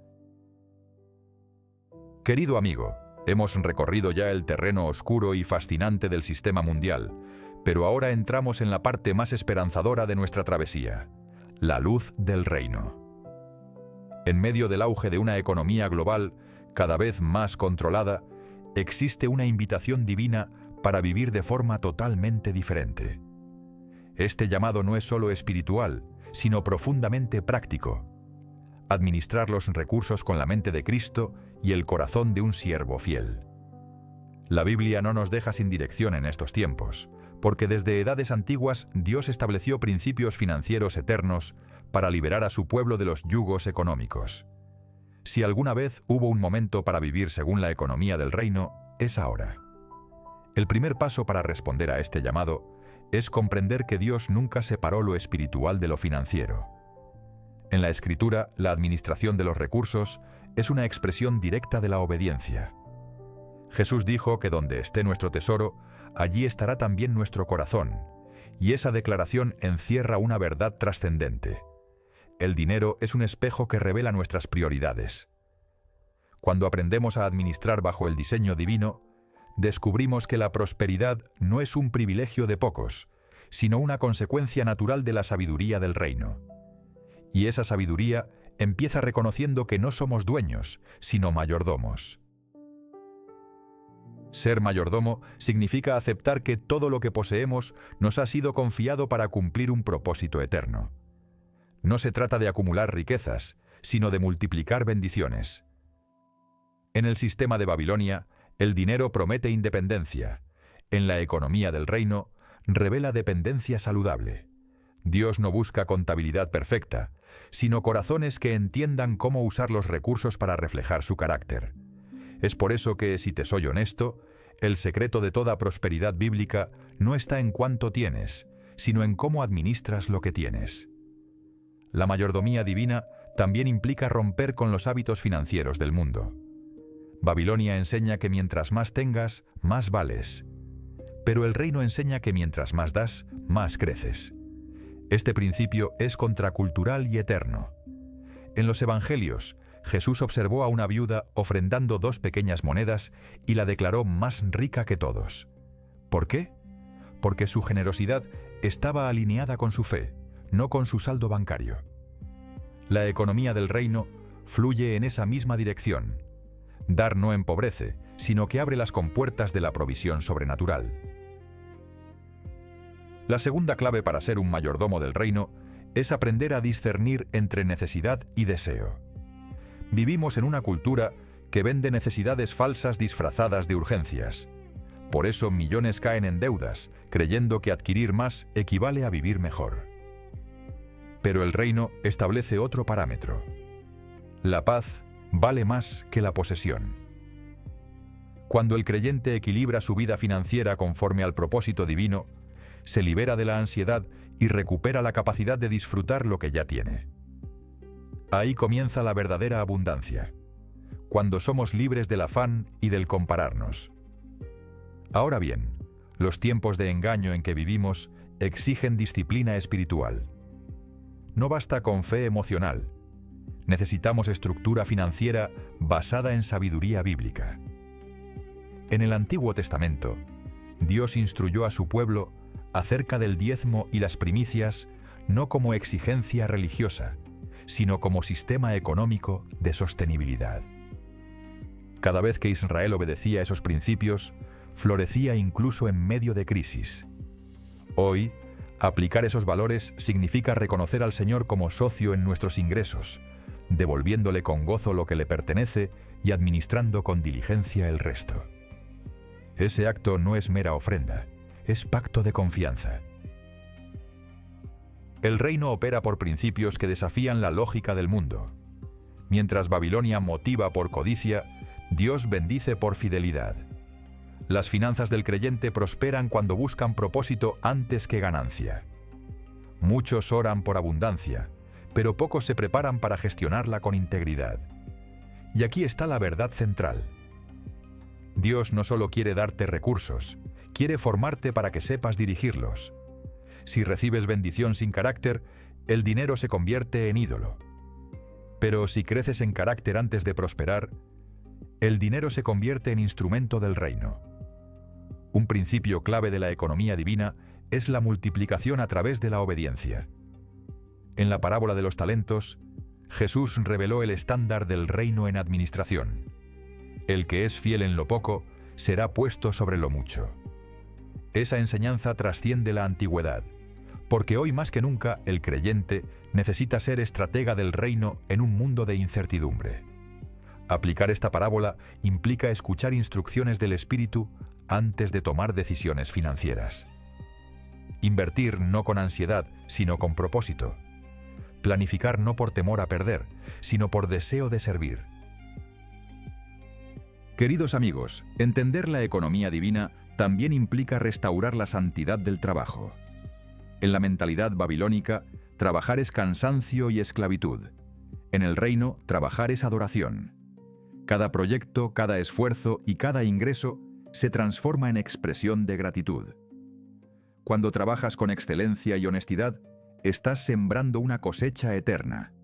Querido amigo, hemos recorrido ya el terreno oscuro y fascinante del sistema mundial, pero ahora entramos en la parte más esperanzadora de nuestra travesía: la luz del reino. En medio del auge de una economía global cada vez más controlada, existe una invitación divina para vivir de forma totalmente diferente. Este llamado no es solo espiritual, sino profundamente práctico. Administrar los recursos con la mente de Cristo y el corazón de un siervo fiel. La Biblia no nos deja sin dirección en estos tiempos, porque desde edades antiguas Dios estableció principios financieros eternos para liberar a su pueblo de los yugos económicos. Si alguna vez hubo un momento para vivir según la economía del reino, es ahora. El primer paso para responder a este llamado es comprender que Dios nunca separó lo espiritual de lo financiero. En la Escritura, la administración de los recursos es una expresión directa de la obediencia. Jesús dijo que donde esté nuestro tesoro, allí estará también nuestro corazón, y esa declaración encierra una verdad trascendente. El dinero es un espejo que revela nuestras prioridades. Cuando aprendemos a administrar bajo el diseño divino, descubrimos que la prosperidad no es un privilegio de pocos, sino una consecuencia natural de la sabiduría del reino. Y esa sabiduría empieza reconociendo que no somos dueños, sino mayordomos. Ser mayordomo significa aceptar que todo lo que poseemos nos ha sido confiado para cumplir un propósito eterno. No se trata de acumular riquezas, sino de multiplicar bendiciones. En el sistema de Babilonia, el dinero promete independencia. En la economía del reino, revela dependencia saludable. Dios no busca contabilidad perfecta, sino corazones que entiendan cómo usar los recursos para reflejar su carácter. Es por eso que, si te soy honesto, el secreto de toda prosperidad bíblica no está en cuánto tienes, sino en cómo administras lo que tienes. La mayordomía divina también implica romper con los hábitos financieros del mundo. Babilonia enseña que mientras más tengas, más vales. Pero el reino enseña que mientras más das, más creces. Este principio es contracultural y eterno. En los evangelios, Jesús observó a una viuda ofrendando 2 pequeñas monedas y la declaró más rica que todos. ¿Por qué? Porque su generosidad estaba alineada con su fe, no con su saldo bancario. La economía del reino fluye en esa misma dirección. Dar no empobrece, sino que abre las compuertas de la provisión sobrenatural. La segunda clave para ser un mayordomo del reino es aprender a discernir entre necesidad y deseo. Vivimos en una cultura que vende necesidades falsas disfrazadas de urgencias. Por eso millones caen en deudas, creyendo que adquirir más equivale a vivir mejor. Pero el reino establece otro parámetro. La paz vale más que la posesión. Cuando el creyente equilibra su vida financiera conforme al propósito divino, se libera de la ansiedad y recupera la capacidad de disfrutar lo que ya tiene. Ahí comienza la verdadera abundancia, cuando somos libres del afán y del compararnos. Ahora bien, los tiempos de engaño en que vivimos exigen disciplina espiritual. No basta con fe emocional. Necesitamos estructura financiera basada en sabiduría bíblica. En el Antiguo Testamento, Dios instruyó a su pueblo acerca del diezmo y las primicias no como exigencia religiosa, sino como sistema económico de sostenibilidad. Cada vez que Israel obedecía esos principios, florecía incluso en medio de crisis. Hoy, aplicar esos valores significa reconocer al Señor como socio en nuestros ingresos, devolviéndole con gozo lo que le pertenece y administrando con diligencia el resto. Ese acto no es mera ofrenda, es pacto de confianza. El reino opera por principios que desafían la lógica del mundo. Mientras Babilonia motiva por codicia, Dios bendice por fidelidad. Las finanzas del creyente prosperan cuando buscan propósito antes que ganancia. Muchos oran por abundancia, pero pocos se preparan para gestionarla con integridad. Y aquí está la verdad central. Dios no solo quiere darte recursos, quiere formarte para que sepas dirigirlos. Si recibes bendición sin carácter, el dinero se convierte en ídolo. Pero si creces en carácter antes de prosperar, el dinero se convierte en instrumento del reino. Un principio clave de la economía divina es la multiplicación a través de la obediencia. En la parábola de los talentos, Jesús reveló el estándar del reino en administración. El que es fiel en lo poco será puesto sobre lo mucho. Esa enseñanza trasciende la antigüedad, porque hoy más que nunca el creyente necesita ser estratega del reino en un mundo de incertidumbre. Aplicar esta parábola implica escuchar instrucciones del Espíritu antes de tomar decisiones financieras. Invertir no con ansiedad, sino con propósito. Planificar no por temor a perder, sino por deseo de servir. Queridos amigos, entender la economía divina también implica restaurar la santidad del trabajo. En la mentalidad babilónica, trabajar es cansancio y esclavitud. En el reino, trabajar es adoración. Cada proyecto, cada esfuerzo y cada ingreso se transforma en expresión de gratitud. Cuando trabajas con excelencia y honestidad, estás sembrando una cosecha eterna.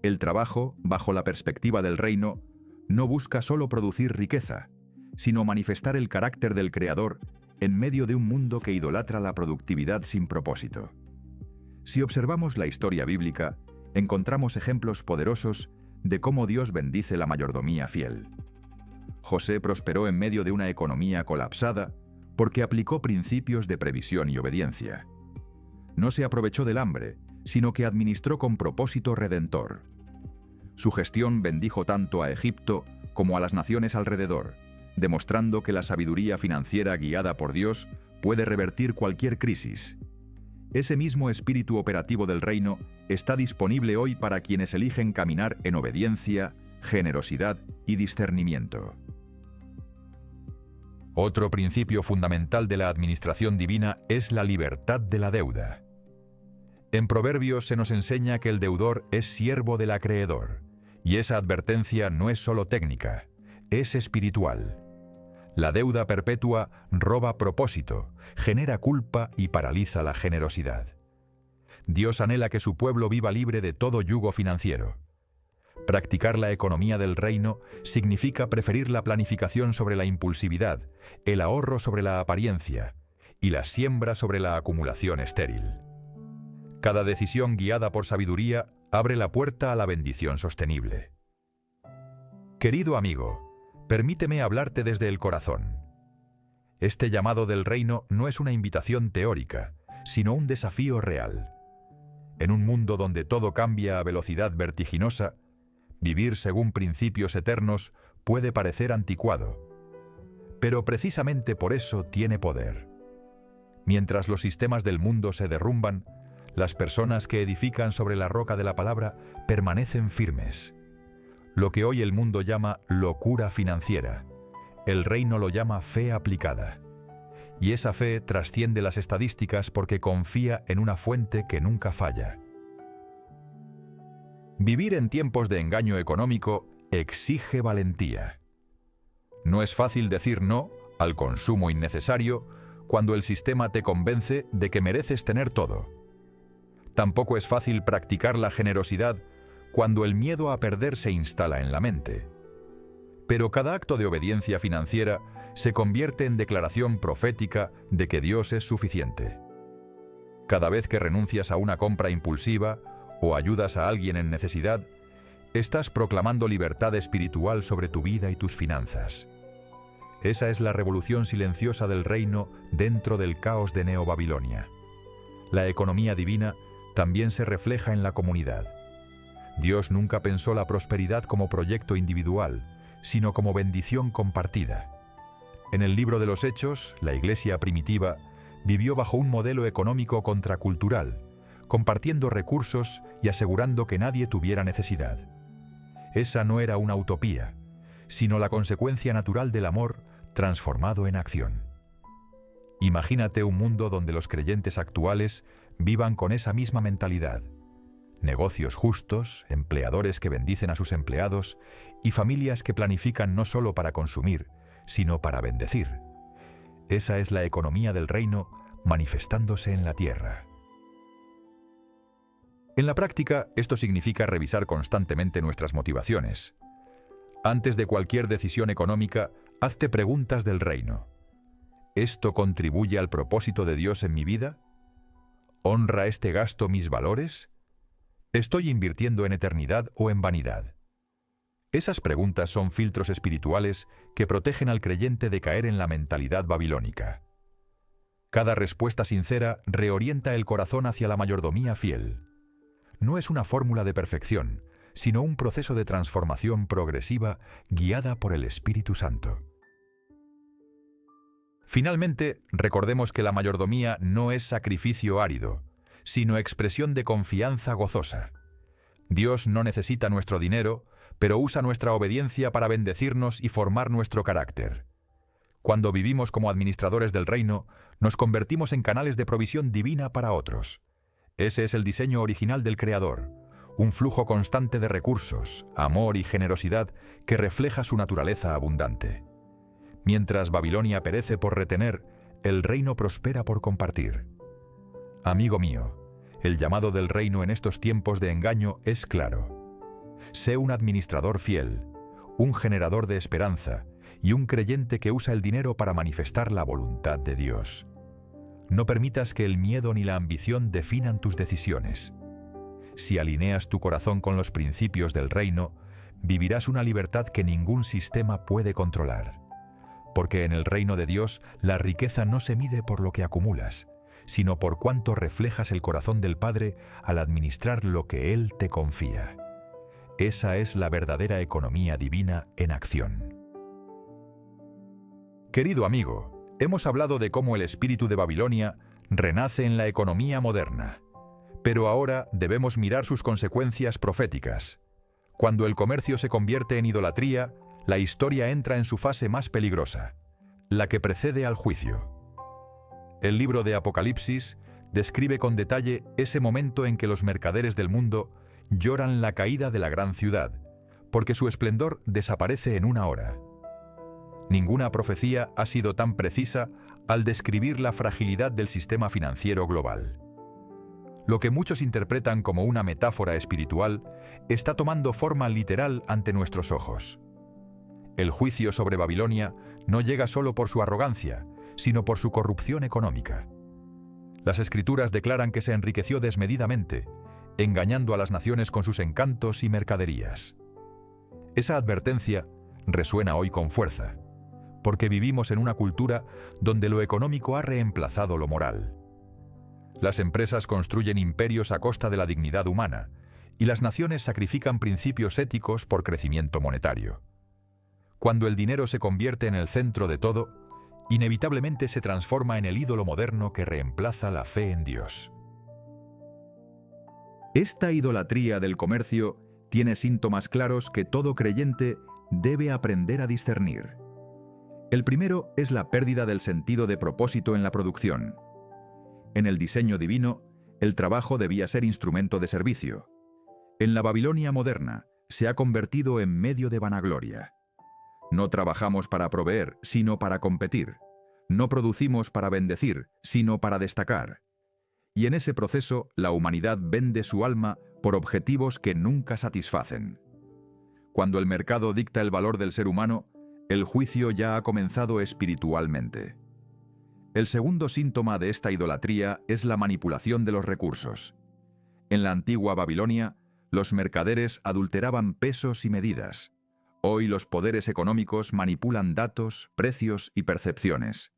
El trabajo, bajo la perspectiva del reino, no busca solo producir riqueza, sino manifestar el carácter del Creador en medio de un mundo que idolatra la productividad sin propósito. Si observamos la historia bíblica, encontramos ejemplos poderosos de cómo Dios bendice la mayordomía fiel. José prosperó en medio de una economía colapsada porque aplicó principios de previsión y obediencia. No se aprovechó del hambre, sino que administró con propósito redentor. Su gestión bendijo tanto a Egipto como a las naciones alrededor, demostrando que la sabiduría financiera guiada por Dios puede revertir cualquier crisis. Ese mismo espíritu operativo del reino está disponible hoy para quienes eligen caminar en obediencia, generosidad y discernimiento. Otro principio fundamental de la administración divina es la libertad de la deuda. En Proverbios se nos enseña que el deudor es siervo del acreedor, y esa advertencia no es solo técnica, es espiritual. La deuda perpetua roba propósito, genera culpa y paraliza la generosidad. Dios anhela que su pueblo viva libre de todo yugo financiero. Practicar la economía del reino significa preferir la planificación sobre la impulsividad, el ahorro sobre la apariencia y la siembra sobre la acumulación estéril. Cada decisión guiada por sabiduría abre la puerta a la bendición sostenible. Querido amigo, Permíteme hablarte desde el corazón. Este llamado del reino no es una invitación teórica, sino un desafío real. En un mundo donde todo cambia a velocidad vertiginosa, vivir según principios eternos puede parecer anticuado. Pero precisamente por eso tiene poder. Mientras los sistemas del mundo se derrumban, las personas que edifican sobre la roca de la palabra permanecen firmes. Lo que hoy el mundo llama locura financiera, el reino lo llama fe aplicada. Y esa fe trasciende las estadísticas porque confía en una fuente que nunca falla. Vivir en tiempos de engaño económico exige valentía. No es fácil decir no al consumo innecesario cuando el sistema te convence de que mereces tener todo. Tampoco es fácil practicar la generosidad cuando el miedo a perder se instala en la mente. Pero cada acto de obediencia financiera se convierte en declaración profética de que Dios es suficiente. Cada vez que renuncias a una compra impulsiva o ayudas a alguien en necesidad, estás proclamando libertad espiritual sobre tu vida y tus finanzas. Esa es la revolución silenciosa del reino dentro del caos de Neobabilonia. La economía divina también se refleja en la comunidad. Dios nunca pensó la prosperidad como proyecto individual, sino como bendición compartida. En el libro de los Hechos, la iglesia primitiva vivió bajo un modelo económico contracultural, compartiendo recursos y asegurando que nadie tuviera necesidad. Esa no era una utopía, sino la consecuencia natural del amor transformado en acción. Imagínate un mundo donde los creyentes actuales vivan con esa misma mentalidad. Negocios justos, empleadores que bendicen a sus empleados y familias que planifican no solo para consumir, sino para bendecir. Esa es la economía del reino manifestándose en la tierra. En la práctica, esto significa revisar constantemente nuestras motivaciones. Antes de cualquier decisión económica, hazte preguntas del reino. ¿Esto contribuye al propósito de Dios en mi vida? ¿Honra este gasto mis valores? ¿Estoy invirtiendo en eternidad o en vanidad? Esas preguntas son filtros espirituales que protegen al creyente de caer en la mentalidad babilónica. Cada respuesta sincera reorienta el corazón hacia la mayordomía fiel. No es una fórmula de perfección, sino un proceso de transformación progresiva guiada por el Espíritu Santo. Finalmente, recordemos que la mayordomía no es sacrificio árido, sino expresión de confianza gozosa. Dios no necesita nuestro dinero, pero usa nuestra obediencia para bendecirnos y formar nuestro carácter. Cuando vivimos como administradores del reino, nos convertimos en canales de provisión divina para otros. Ese es el diseño original del Creador, un flujo constante de recursos, amor y generosidad que refleja su naturaleza abundante. Mientras Babilonia perece por retener, el reino prospera por compartir. Amigo mío, el llamado del reino en estos tiempos de engaño es claro. Sé un administrador fiel, un generador de esperanza y un creyente que usa el dinero para manifestar la voluntad de Dios. No permitas que el miedo ni la ambición definan tus decisiones. Si alineas tu corazón con los principios del reino, vivirás una libertad que ningún sistema puede controlar. Porque en el reino de Dios la riqueza no se mide por lo que acumulas, sino por cuánto reflejas el corazón del Padre al administrar lo que Él te confía. Esa es la verdadera economía divina en acción. Querido amigo, hemos hablado de cómo el espíritu de Babilonia renace en la economía moderna, pero ahora debemos mirar sus consecuencias proféticas. Cuando el comercio se convierte en idolatría, la historia entra en su fase más peligrosa, la que precede al juicio. El libro de Apocalipsis describe con detalle ese momento en que los mercaderes del mundo lloran la caída de la gran ciudad, porque su esplendor desaparece en una hora. Ninguna profecía ha sido tan precisa al describir la fragilidad del sistema financiero global. Lo que muchos interpretan como una metáfora espiritual está tomando forma literal ante nuestros ojos. El juicio sobre Babilonia no llega solo por su arrogancia, sino por su corrupción económica. Las Escrituras declaran que se enriqueció desmedidamente, engañando a las naciones con sus encantos y mercaderías. Esa advertencia resuena hoy con fuerza, porque vivimos en una cultura donde lo económico ha reemplazado lo moral. Las empresas construyen imperios a costa de la dignidad humana, y las naciones sacrifican principios éticos por crecimiento monetario. Cuando el dinero se convierte en el centro de todo, inevitablemente se transforma en el ídolo moderno que reemplaza la fe en Dios. Esta idolatría del comercio tiene síntomas claros que todo creyente debe aprender a discernir. El primero es la pérdida del sentido de propósito en la producción. En el diseño divino, el trabajo debía ser instrumento de servicio. En la Babilonia moderna, se ha convertido en medio de vanagloria. No trabajamos para proveer, sino para competir. No producimos para bendecir, sino para destacar. Y en ese proceso, la humanidad vende su alma por objetivos que nunca satisfacen. Cuando el mercado dicta el valor del ser humano, el juicio ya ha comenzado espiritualmente. El segundo síntoma de esta idolatría es la manipulación de los recursos. En la antigua Babilonia, los mercaderes adulteraban pesos y medidas. Hoy los poderes económicos manipulan datos, precios y percepciones.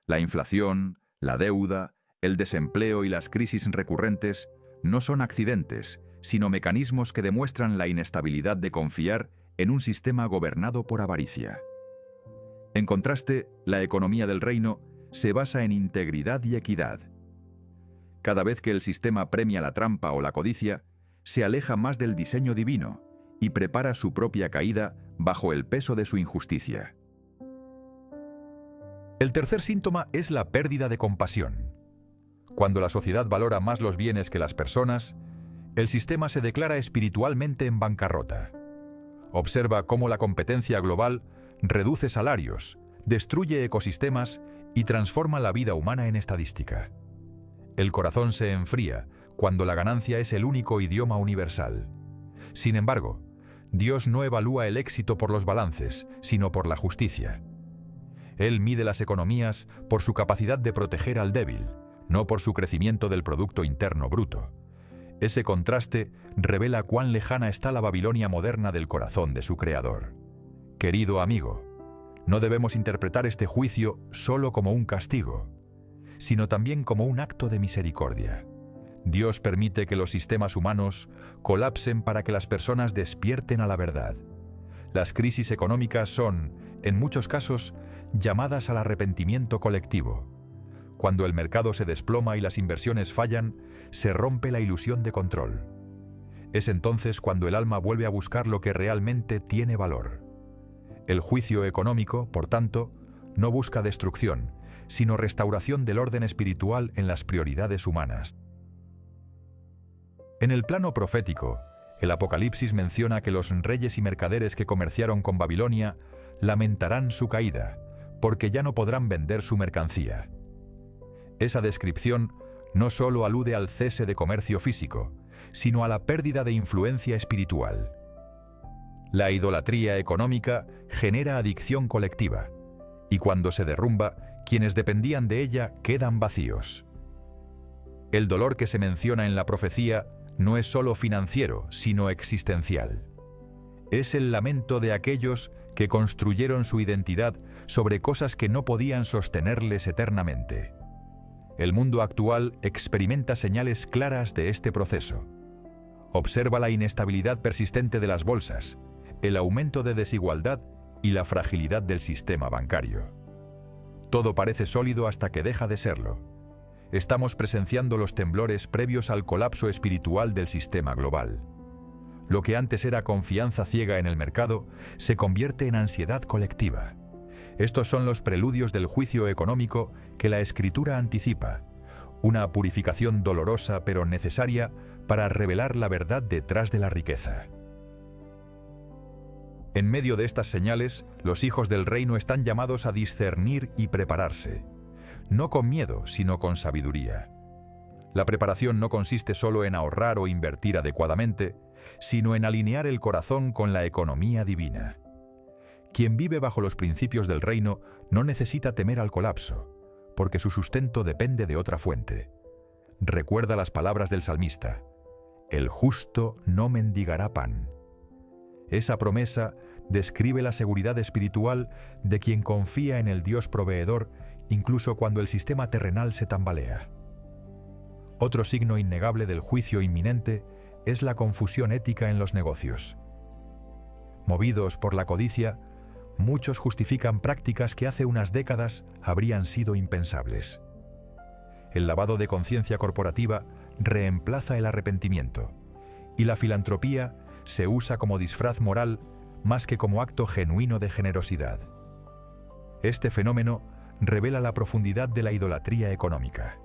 La inflación, la deuda, el desempleo y las crisis recurrentes no son accidentes, sino mecanismos que demuestran la inestabilidad de confiar en un sistema gobernado por avaricia. En contraste, la economía del reino se basa en integridad y equidad. Cada vez que el sistema premia la trampa o la codicia, se aleja más del diseño divino y prepara su propia caída bajo el peso de su injusticia. El tercer síntoma es la pérdida de compasión. Cuando la sociedad valora más los bienes que las personas, el sistema se declara espiritualmente en bancarrota. Observa cómo la competencia global reduce salarios, destruye ecosistemas y transforma la vida humana en estadística. El corazón se enfría cuando la ganancia es el único idioma universal. Sin embargo, Dios no evalúa el éxito por los balances, sino por la justicia. Él mide las economías por su capacidad de proteger al débil, no por su crecimiento del Producto Interno Bruto. Ese contraste revela cuán lejana está la Babilonia moderna del corazón de su creador. Querido amigo, no debemos interpretar este juicio solo como un castigo, sino también como un acto de misericordia. Dios permite que los sistemas humanos colapsen para que las personas despierten a la verdad. Las crisis económicas son, en muchos casos, llamadas al arrepentimiento colectivo. Cuando el mercado se desploma y las inversiones fallan, se rompe la ilusión de control. Es entonces cuando el alma vuelve a buscar lo que realmente tiene valor. El juicio económico, por tanto, no busca destrucción, sino restauración del orden espiritual en las prioridades humanas. En el plano profético, el Apocalipsis menciona que los reyes y mercaderes que comerciaron con Babilonia lamentarán su caída, porque ya no podrán vender su mercancía. Esa descripción no solo alude al cese de comercio físico, sino a la pérdida de influencia espiritual. La idolatría económica genera adicción colectiva, y cuando se derrumba, quienes dependían de ella quedan vacíos. El dolor que se menciona en la profecía no es solo financiero, sino existencial. Es el lamento de aquellos que construyeron su identidad sobre cosas que no podían sostenerles eternamente. El mundo actual experimenta señales claras de este proceso. Observa la inestabilidad persistente de las bolsas, el aumento de desigualdad y la fragilidad del sistema bancario. Todo parece sólido hasta que deja de serlo. Estamos presenciando los temblores previos al colapso espiritual del sistema global. Lo que antes era confianza ciega en el mercado se convierte en ansiedad colectiva. Estos son los preludios del juicio económico que la Escritura anticipa, una purificación dolorosa pero necesaria para revelar la verdad detrás de la riqueza. En medio de estas señales, los hijos del reino están llamados a discernir y prepararse, no con miedo, sino con sabiduría. La preparación no consiste solo en ahorrar o invertir adecuadamente, sino en alinear el corazón con la economía divina. Quien vive bajo los principios del reino no necesita temer al colapso, porque su sustento depende de otra fuente. Recuerda las palabras del salmista: «El justo no mendigará pan». Esa promesa describe la seguridad espiritual de quien confía en el Dios proveedor incluso cuando el sistema terrenal se tambalea. Otro signo innegable del juicio inminente es la confusión ética en los negocios. Movidos por la codicia, muchos justifican prácticas que hace unas décadas habrían sido impensables. El lavado de conciencia corporativa reemplaza el arrepentimiento, y la filantropía se usa como disfraz moral más que como acto genuino de generosidad. Este fenómeno revela la profundidad de la idolatría económica.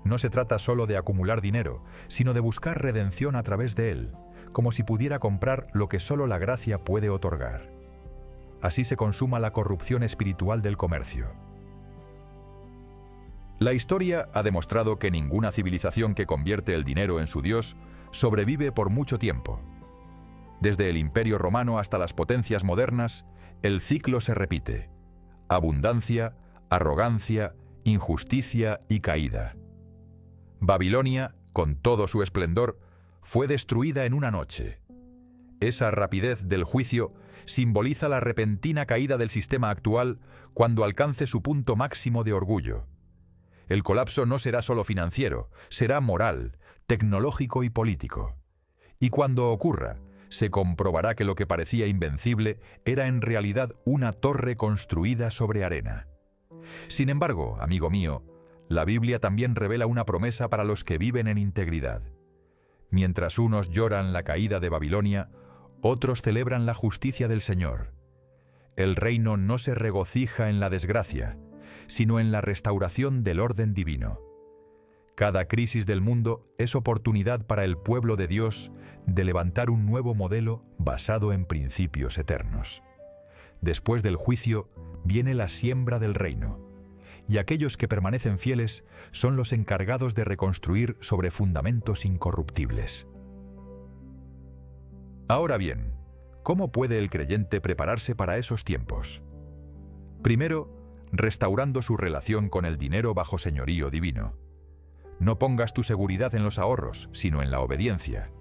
No se trata solo de acumular dinero, sino de buscar redención a través de él, como si pudiera comprar lo que solo la gracia puede otorgar. Así se consuma la corrupción espiritual del comercio. La historia ha demostrado que ninguna civilización que convierte el dinero en su dios sobrevive por mucho tiempo. Desde el Imperio Romano hasta las potencias modernas, el ciclo se repite: abundancia, arrogancia, injusticia y caída. Babilonia, con todo su esplendor, fue destruida en una noche. Esa rapidez del juicio simboliza la repentina caída del sistema actual cuando alcance su punto máximo de orgullo. El colapso no será solo financiero, será moral, tecnológico y político. Y cuando ocurra, se comprobará que lo que parecía invencible era en realidad una torre construida sobre arena. Sin embargo, amigo mío, la Biblia también revela una promesa para los que viven en integridad. Mientras unos lloran la caída de Babilonia, otros celebran la justicia del Señor. El reino no se regocija en la desgracia, sino en la restauración del orden divino. Cada crisis del mundo es oportunidad para el pueblo de Dios de levantar un nuevo modelo basado en principios eternos. Después del juicio viene la siembra del reino, y aquellos que permanecen fieles son los encargados de reconstruir sobre fundamentos incorruptibles. Ahora bien, ¿cómo puede el creyente prepararse para esos tiempos? Primero, restaurando su relación con el dinero bajo señorío divino. No pongas tu seguridad en los ahorros, sino en la obediencia.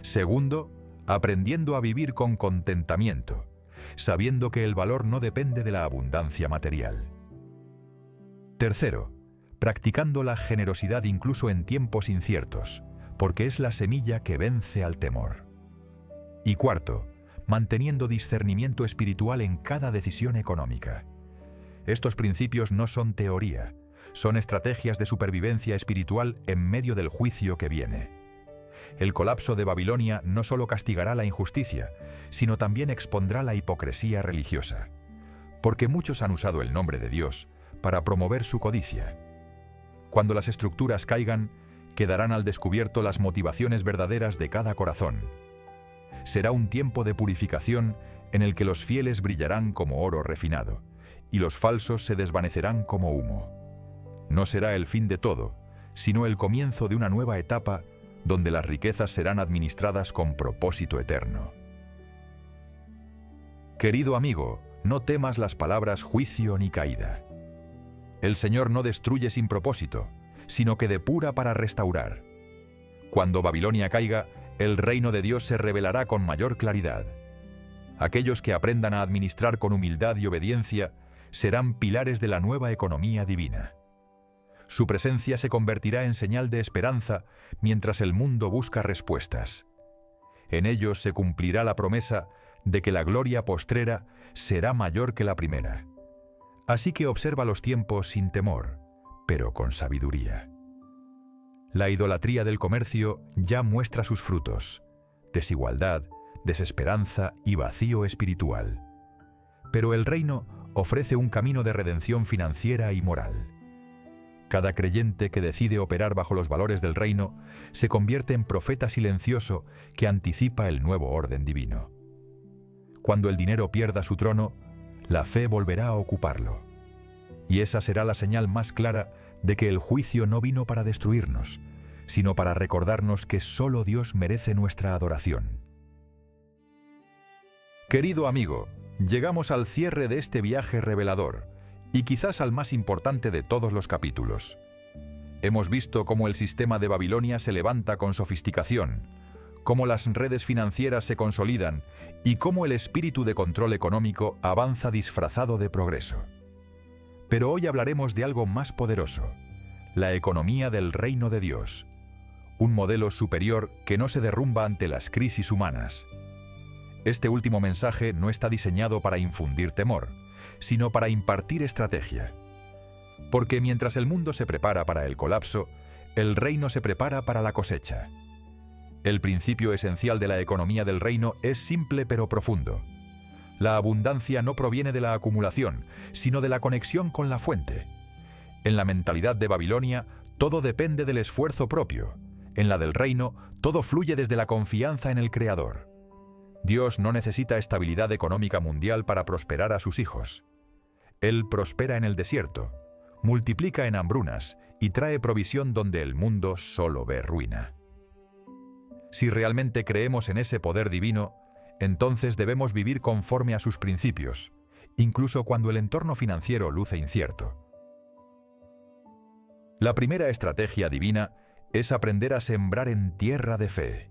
Segundo, aprendiendo a vivir con contentamiento, sabiendo que el valor no depende de la abundancia material. Tercero, practicando la generosidad incluso en tiempos inciertos, porque es la semilla que vence al temor. Y cuarto, manteniendo discernimiento espiritual en cada decisión económica. Estos principios no son teoría, son estrategias de supervivencia espiritual en medio del juicio que viene. El colapso de Babilonia no solo castigará la injusticia, sino también expondrá la hipocresía religiosa, porque muchos han usado el nombre de Dios para promover su codicia. Cuando las estructuras caigan, quedarán al descubierto las motivaciones verdaderas de cada corazón. Será un tiempo de purificación en el que los fieles brillarán como oro refinado, y los falsos se desvanecerán como humo. No será el fin de todo, sino el comienzo de una nueva etapa donde las riquezas serán administradas con propósito eterno. Querido amigo, no temas las palabras juicio ni caída. El Señor no destruye sin propósito, sino que depura para restaurar. Cuando Babilonia caiga, el reino de Dios se revelará con mayor claridad. Aquellos que aprendan a administrar con humildad y obediencia serán pilares de la nueva economía divina. Su presencia se convertirá en señal de esperanza mientras el mundo busca respuestas. En ellos se cumplirá la promesa de que la gloria postrera será mayor que la primera. Así que observa los tiempos sin temor, pero con sabiduría. La idolatría del comercio ya muestra sus frutos: desigualdad, desesperanza y vacío espiritual. Pero el reino ofrece un camino de redención financiera y moral. Cada creyente que decide operar bajo los valores del reino se convierte en profeta silencioso que anticipa el nuevo orden divino. Cuando el dinero pierda su trono, la fe volverá a ocuparlo. Y esa será la señal más clara de que el juicio no vino para destruirnos, sino para recordarnos que solo Dios merece nuestra adoración. Querido amigo, llegamos al cierre de este viaje revelador, y quizás al más importante de todos los capítulos. Hemos visto cómo el sistema de Babilonia se levanta con sofisticación, cómo las redes financieras se consolidan y cómo el espíritu de control económico avanza disfrazado de progreso. Pero hoy hablaremos de algo más poderoso, la economía del reino de Dios, un modelo superior que no se derrumba ante las crisis humanas. Este último mensaje no está diseñado para infundir temor, sino para impartir estrategia. Porque mientras el mundo se prepara para el colapso, el reino se prepara para la cosecha. El principio esencial de la economía del reino es simple pero profundo. La abundancia no proviene de la acumulación, sino de la conexión con la fuente. En la mentalidad de Babilonia, todo depende del esfuerzo propio. En la del reino, todo fluye desde la confianza en el Creador. Dios no necesita estabilidad económica mundial para prosperar a sus hijos. Él prospera en el desierto, multiplica en hambrunas y trae provisión donde el mundo solo ve ruina. Si realmente creemos en ese poder divino, entonces debemos vivir conforme a sus principios, incluso cuando el entorno financiero luce incierto. La primera estrategia divina es aprender a sembrar en tierra de fe.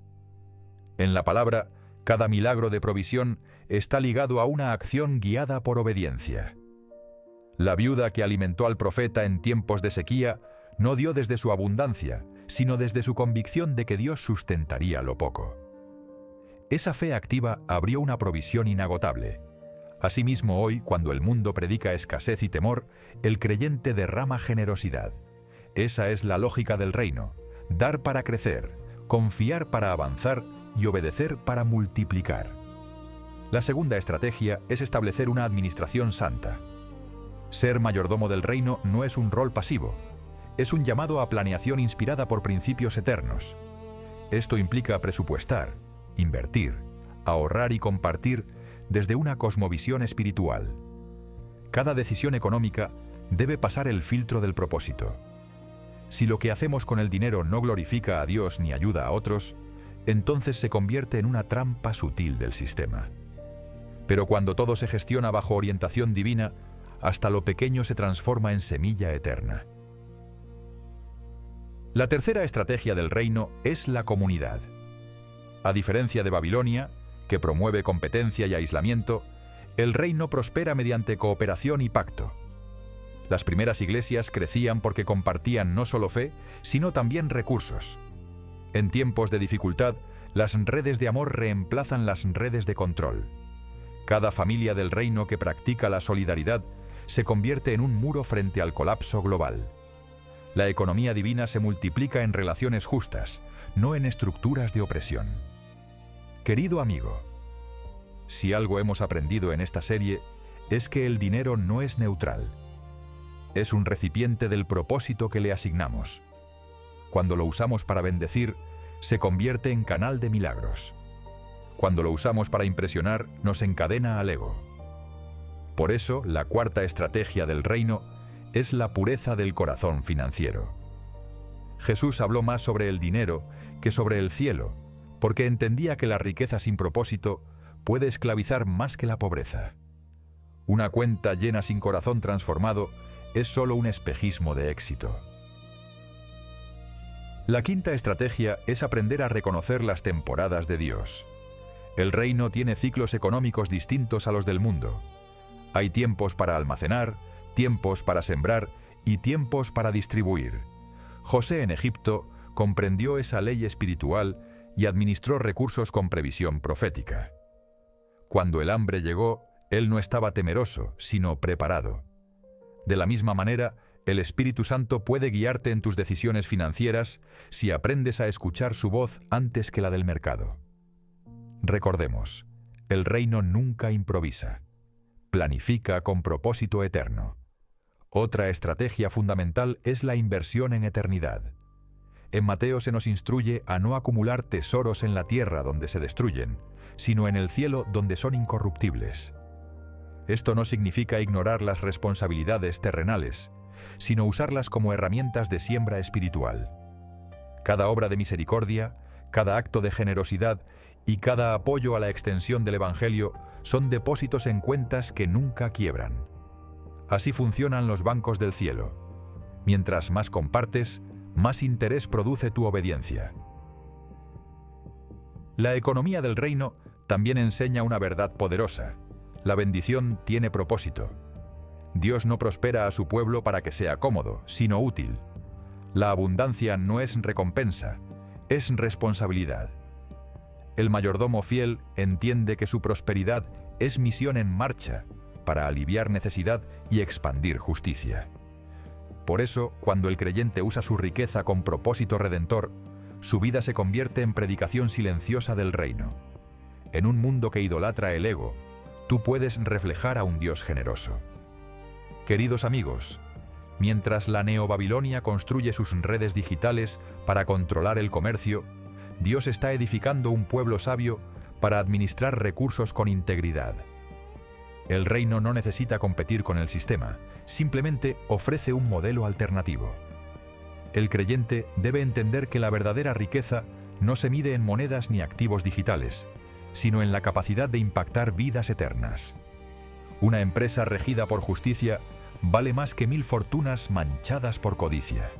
En la palabra, cada milagro de provisión está ligado a una acción guiada por obediencia. La viuda que alimentó al profeta en tiempos de sequía no dio desde su abundancia, sino desde su convicción de que Dios sustentaría lo poco. Esa fe activa abrió una provisión inagotable. Asimismo, hoy, cuando el mundo predica escasez y temor, el creyente derrama generosidad. Esa es la lógica del reino: dar para crecer, confiar para avanzar y obedecer para multiplicar. La segunda estrategia es establecer una administración santa. Ser mayordomo del reino no es un rol pasivo, es un llamado a planeación inspirada por principios eternos. Esto implica presupuestar, invertir, ahorrar y compartir desde una cosmovisión espiritual. Cada decisión económica debe pasar el filtro del propósito. Si lo que hacemos con el dinero no glorifica a Dios ni ayuda a otros, entonces se convierte en una trampa sutil del sistema. Pero cuando todo se gestiona bajo orientación divina, hasta lo pequeño se transforma en semilla eterna. La tercera estrategia del reino es la comunidad. A diferencia de Babilonia, que promueve competencia y aislamiento, el reino prospera mediante cooperación y pacto. Las primeras iglesias crecían porque compartían no solo fe, sino también recursos. En tiempos de dificultad, las redes de amor reemplazan las redes de control. Cada familia del reino que practica la solidaridad se convierte en un muro frente al colapso global. La economía divina se multiplica en relaciones justas, no en estructuras de opresión. Querido amigo, si algo hemos aprendido en esta serie, es que el dinero no es neutral. Es un recipiente del propósito que le asignamos. Cuando lo usamos para bendecir, se convierte en canal de milagros. Cuando lo usamos para impresionar, nos encadena al ego. Por eso, la cuarta estrategia del reino es la pureza del corazón financiero. Jesús habló más sobre el dinero que sobre el cielo, porque entendía que la riqueza sin propósito puede esclavizar más que la pobreza. Una cuenta llena sin corazón transformado es solo un espejismo de éxito. La quinta estrategia es aprender a reconocer las temporadas de Dios. El reino tiene ciclos económicos distintos a los del mundo. Hay tiempos para almacenar, tiempos para sembrar y tiempos para distribuir. José en Egipto comprendió esa ley espiritual y administró recursos con previsión profética. Cuando el hambre llegó, él no estaba temeroso, sino preparado. De la misma manera, el Espíritu Santo puede guiarte en tus decisiones financieras si aprendes a escuchar su voz antes que la del mercado. Recordemos, el reino nunca improvisa. Planifica con propósito eterno. Otra estrategia fundamental es la inversión en eternidad. En Mateo se nos instruye a no acumular tesoros en la tierra donde se destruyen, sino en el cielo donde son incorruptibles. Esto no significa ignorar las responsabilidades terrenales, sino usarlas como herramientas de siembra espiritual. Cada obra de misericordia, cada acto de generosidad y cada apoyo a la extensión del Evangelio son depósitos en cuentas que nunca quiebran. Así funcionan los bancos del cielo. Mientras más compartes, más interés produce tu obediencia. La economía del reino también enseña una verdad poderosa. La bendición tiene propósito. Dios no prospera a su pueblo para que sea cómodo, sino útil. La abundancia no es recompensa, es responsabilidad. El mayordomo fiel entiende que su prosperidad es misión en marcha para aliviar necesidad y expandir justicia. Por eso, cuando el creyente usa su riqueza con propósito redentor, su vida se convierte en predicación silenciosa del reino. En un mundo que idolatra el ego, tú puedes reflejar a un Dios generoso. Queridos amigos, mientras la Neobabilonia construye sus redes digitales para controlar el comercio, Dios está edificando un pueblo sabio para administrar recursos con integridad. El reino no necesita competir con el sistema, simplemente ofrece un modelo alternativo. El creyente debe entender que la verdadera riqueza no se mide en monedas ni activos digitales, sino en la capacidad de impactar vidas eternas. Una empresa regida por justicia vale más que 1000 fortunas manchadas por codicia.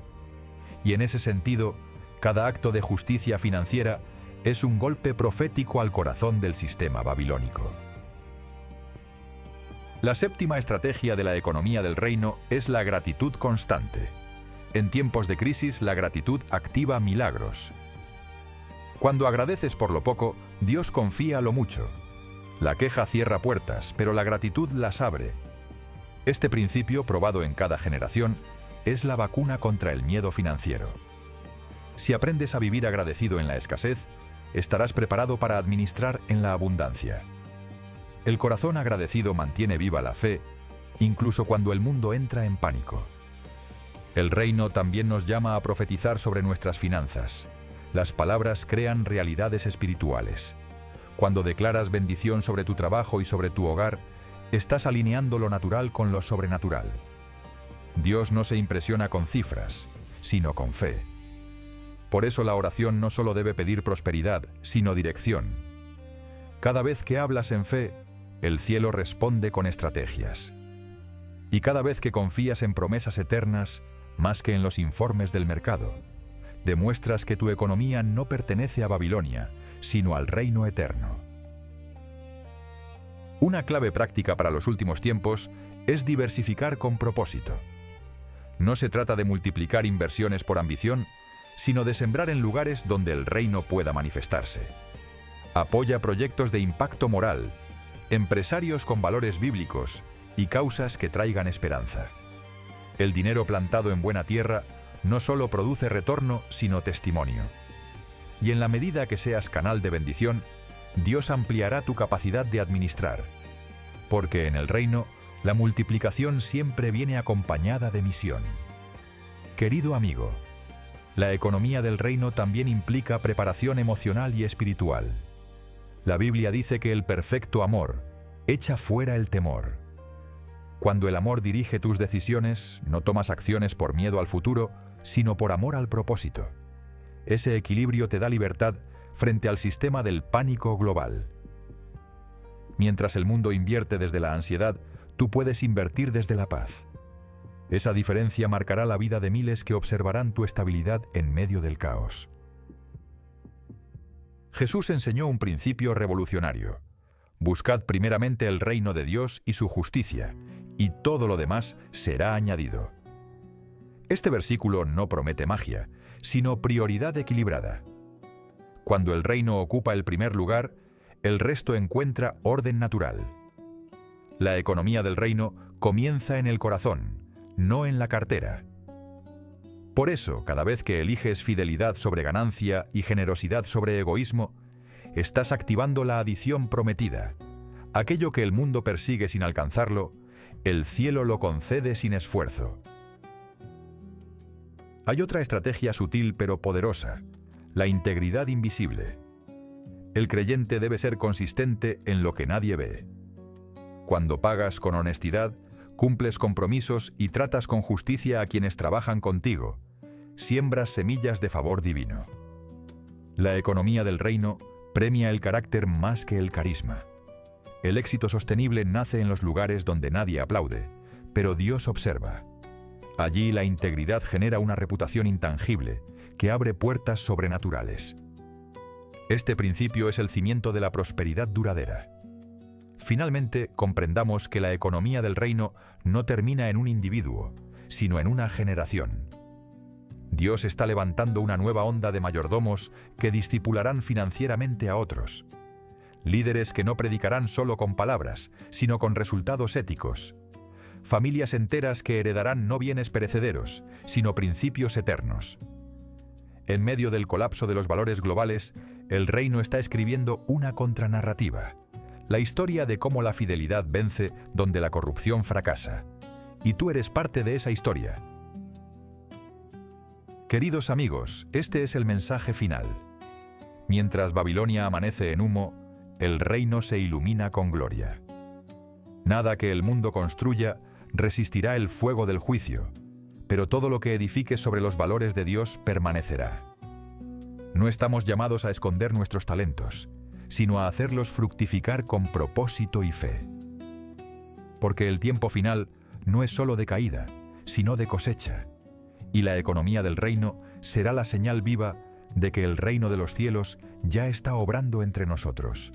Y en ese sentido, cada acto de justicia financiera es un golpe profético al corazón del sistema babilónico. La séptima estrategia de la economía del reino es la gratitud constante. En tiempos de crisis, la gratitud activa milagros. Cuando agradeces por lo poco, Dios confía lo mucho. La queja cierra puertas, pero la gratitud las abre. Este principio, probado en cada generación, es la vacuna contra el miedo financiero. Si aprendes a vivir agradecido en la escasez, estarás preparado para administrar en la abundancia. El corazón agradecido mantiene viva la fe, incluso cuando el mundo entra en pánico. El reino también nos llama a profetizar sobre nuestras finanzas. Las palabras crean realidades espirituales. Cuando declaras bendición sobre tu trabajo y sobre tu hogar, estás alineando lo natural con lo sobrenatural. Dios no se impresiona con cifras, sino con fe. Por eso la oración no solo debe pedir prosperidad, sino dirección. Cada vez que hablas en fe, el cielo responde con estrategias. Y cada vez que confías en promesas eternas, más que en los informes del mercado, demuestras que tu economía no pertenece a Babilonia, sino al reino eterno. Una clave práctica para los últimos tiempos es diversificar con propósito. No se trata de multiplicar inversiones por ambición, sino de sembrar en lugares donde el reino pueda manifestarse. Apoya proyectos de impacto moral, empresarios con valores bíblicos y causas que traigan esperanza. El dinero plantado en buena tierra no solo produce retorno, sino testimonio. Y en la medida que seas canal de bendición, Dios ampliará tu capacidad de administrar, porque en el reino, la multiplicación siempre viene acompañada de misión. Querido amigo, la economía del reino también implica preparación emocional y espiritual. La Biblia dice que el perfecto amor echa fuera el temor. Cuando el amor dirige tus decisiones, no tomas acciones por miedo al futuro, sino por amor al propósito. Ese equilibrio te da libertad frente al sistema del pánico global. Mientras el mundo invierte desde la ansiedad, tú puedes invertir desde la paz. Esa diferencia marcará la vida de miles que observarán tu estabilidad en medio del caos. Jesús enseñó un principio revolucionario. Buscad primeramente el reino de Dios y su justicia, y todo lo demás será añadido. Este versículo no promete magia, sino prioridad equilibrada. Cuando el reino ocupa el primer lugar, el resto encuentra orden natural. La economía del reino comienza en el corazón, no en la cartera. Por eso, cada vez que eliges fidelidad sobre ganancia y generosidad sobre egoísmo, estás activando la adición prometida. Aquello que el mundo persigue sin alcanzarlo, el cielo lo concede sin esfuerzo. Hay otra estrategia sutil pero poderosa, la integridad invisible. El creyente debe ser consistente en lo que nadie ve. Cuando pagas con honestidad, cumples compromisos y tratas con justicia a quienes trabajan contigo, siembras semillas de favor divino. La economía del reino premia el carácter más que el carisma. El éxito sostenible nace en los lugares donde nadie aplaude, pero Dios observa. Allí la integridad genera una reputación intangible que abre puertas sobrenaturales. Este principio es el cimiento de la prosperidad duradera. Finalmente, comprendamos que la economía del reino no termina en un individuo, sino en una generación. Dios está levantando una nueva onda de mayordomos que discipularán financieramente a otros. Líderes que no predicarán solo con palabras, sino con resultados éticos. Familias enteras que heredarán no bienes perecederos, sino principios eternos. En medio del colapso de los valores globales, el reino está escribiendo una contranarrativa. La historia de cómo la fidelidad vence donde la corrupción fracasa. Y tú eres parte de esa historia. Queridos amigos, este es el mensaje final. Mientras Babilonia amanece en humo, el reino se ilumina con gloria. Nada que el mundo construya resistirá el fuego del juicio, pero todo lo que edifique sobre los valores de Dios permanecerá. No estamos llamados a esconder nuestros talentos, sino a hacerlos fructificar con propósito y fe. Porque el tiempo final no es solo de caída, sino de cosecha, y la economía del reino será la señal viva de que el reino de los cielos ya está obrando entre nosotros.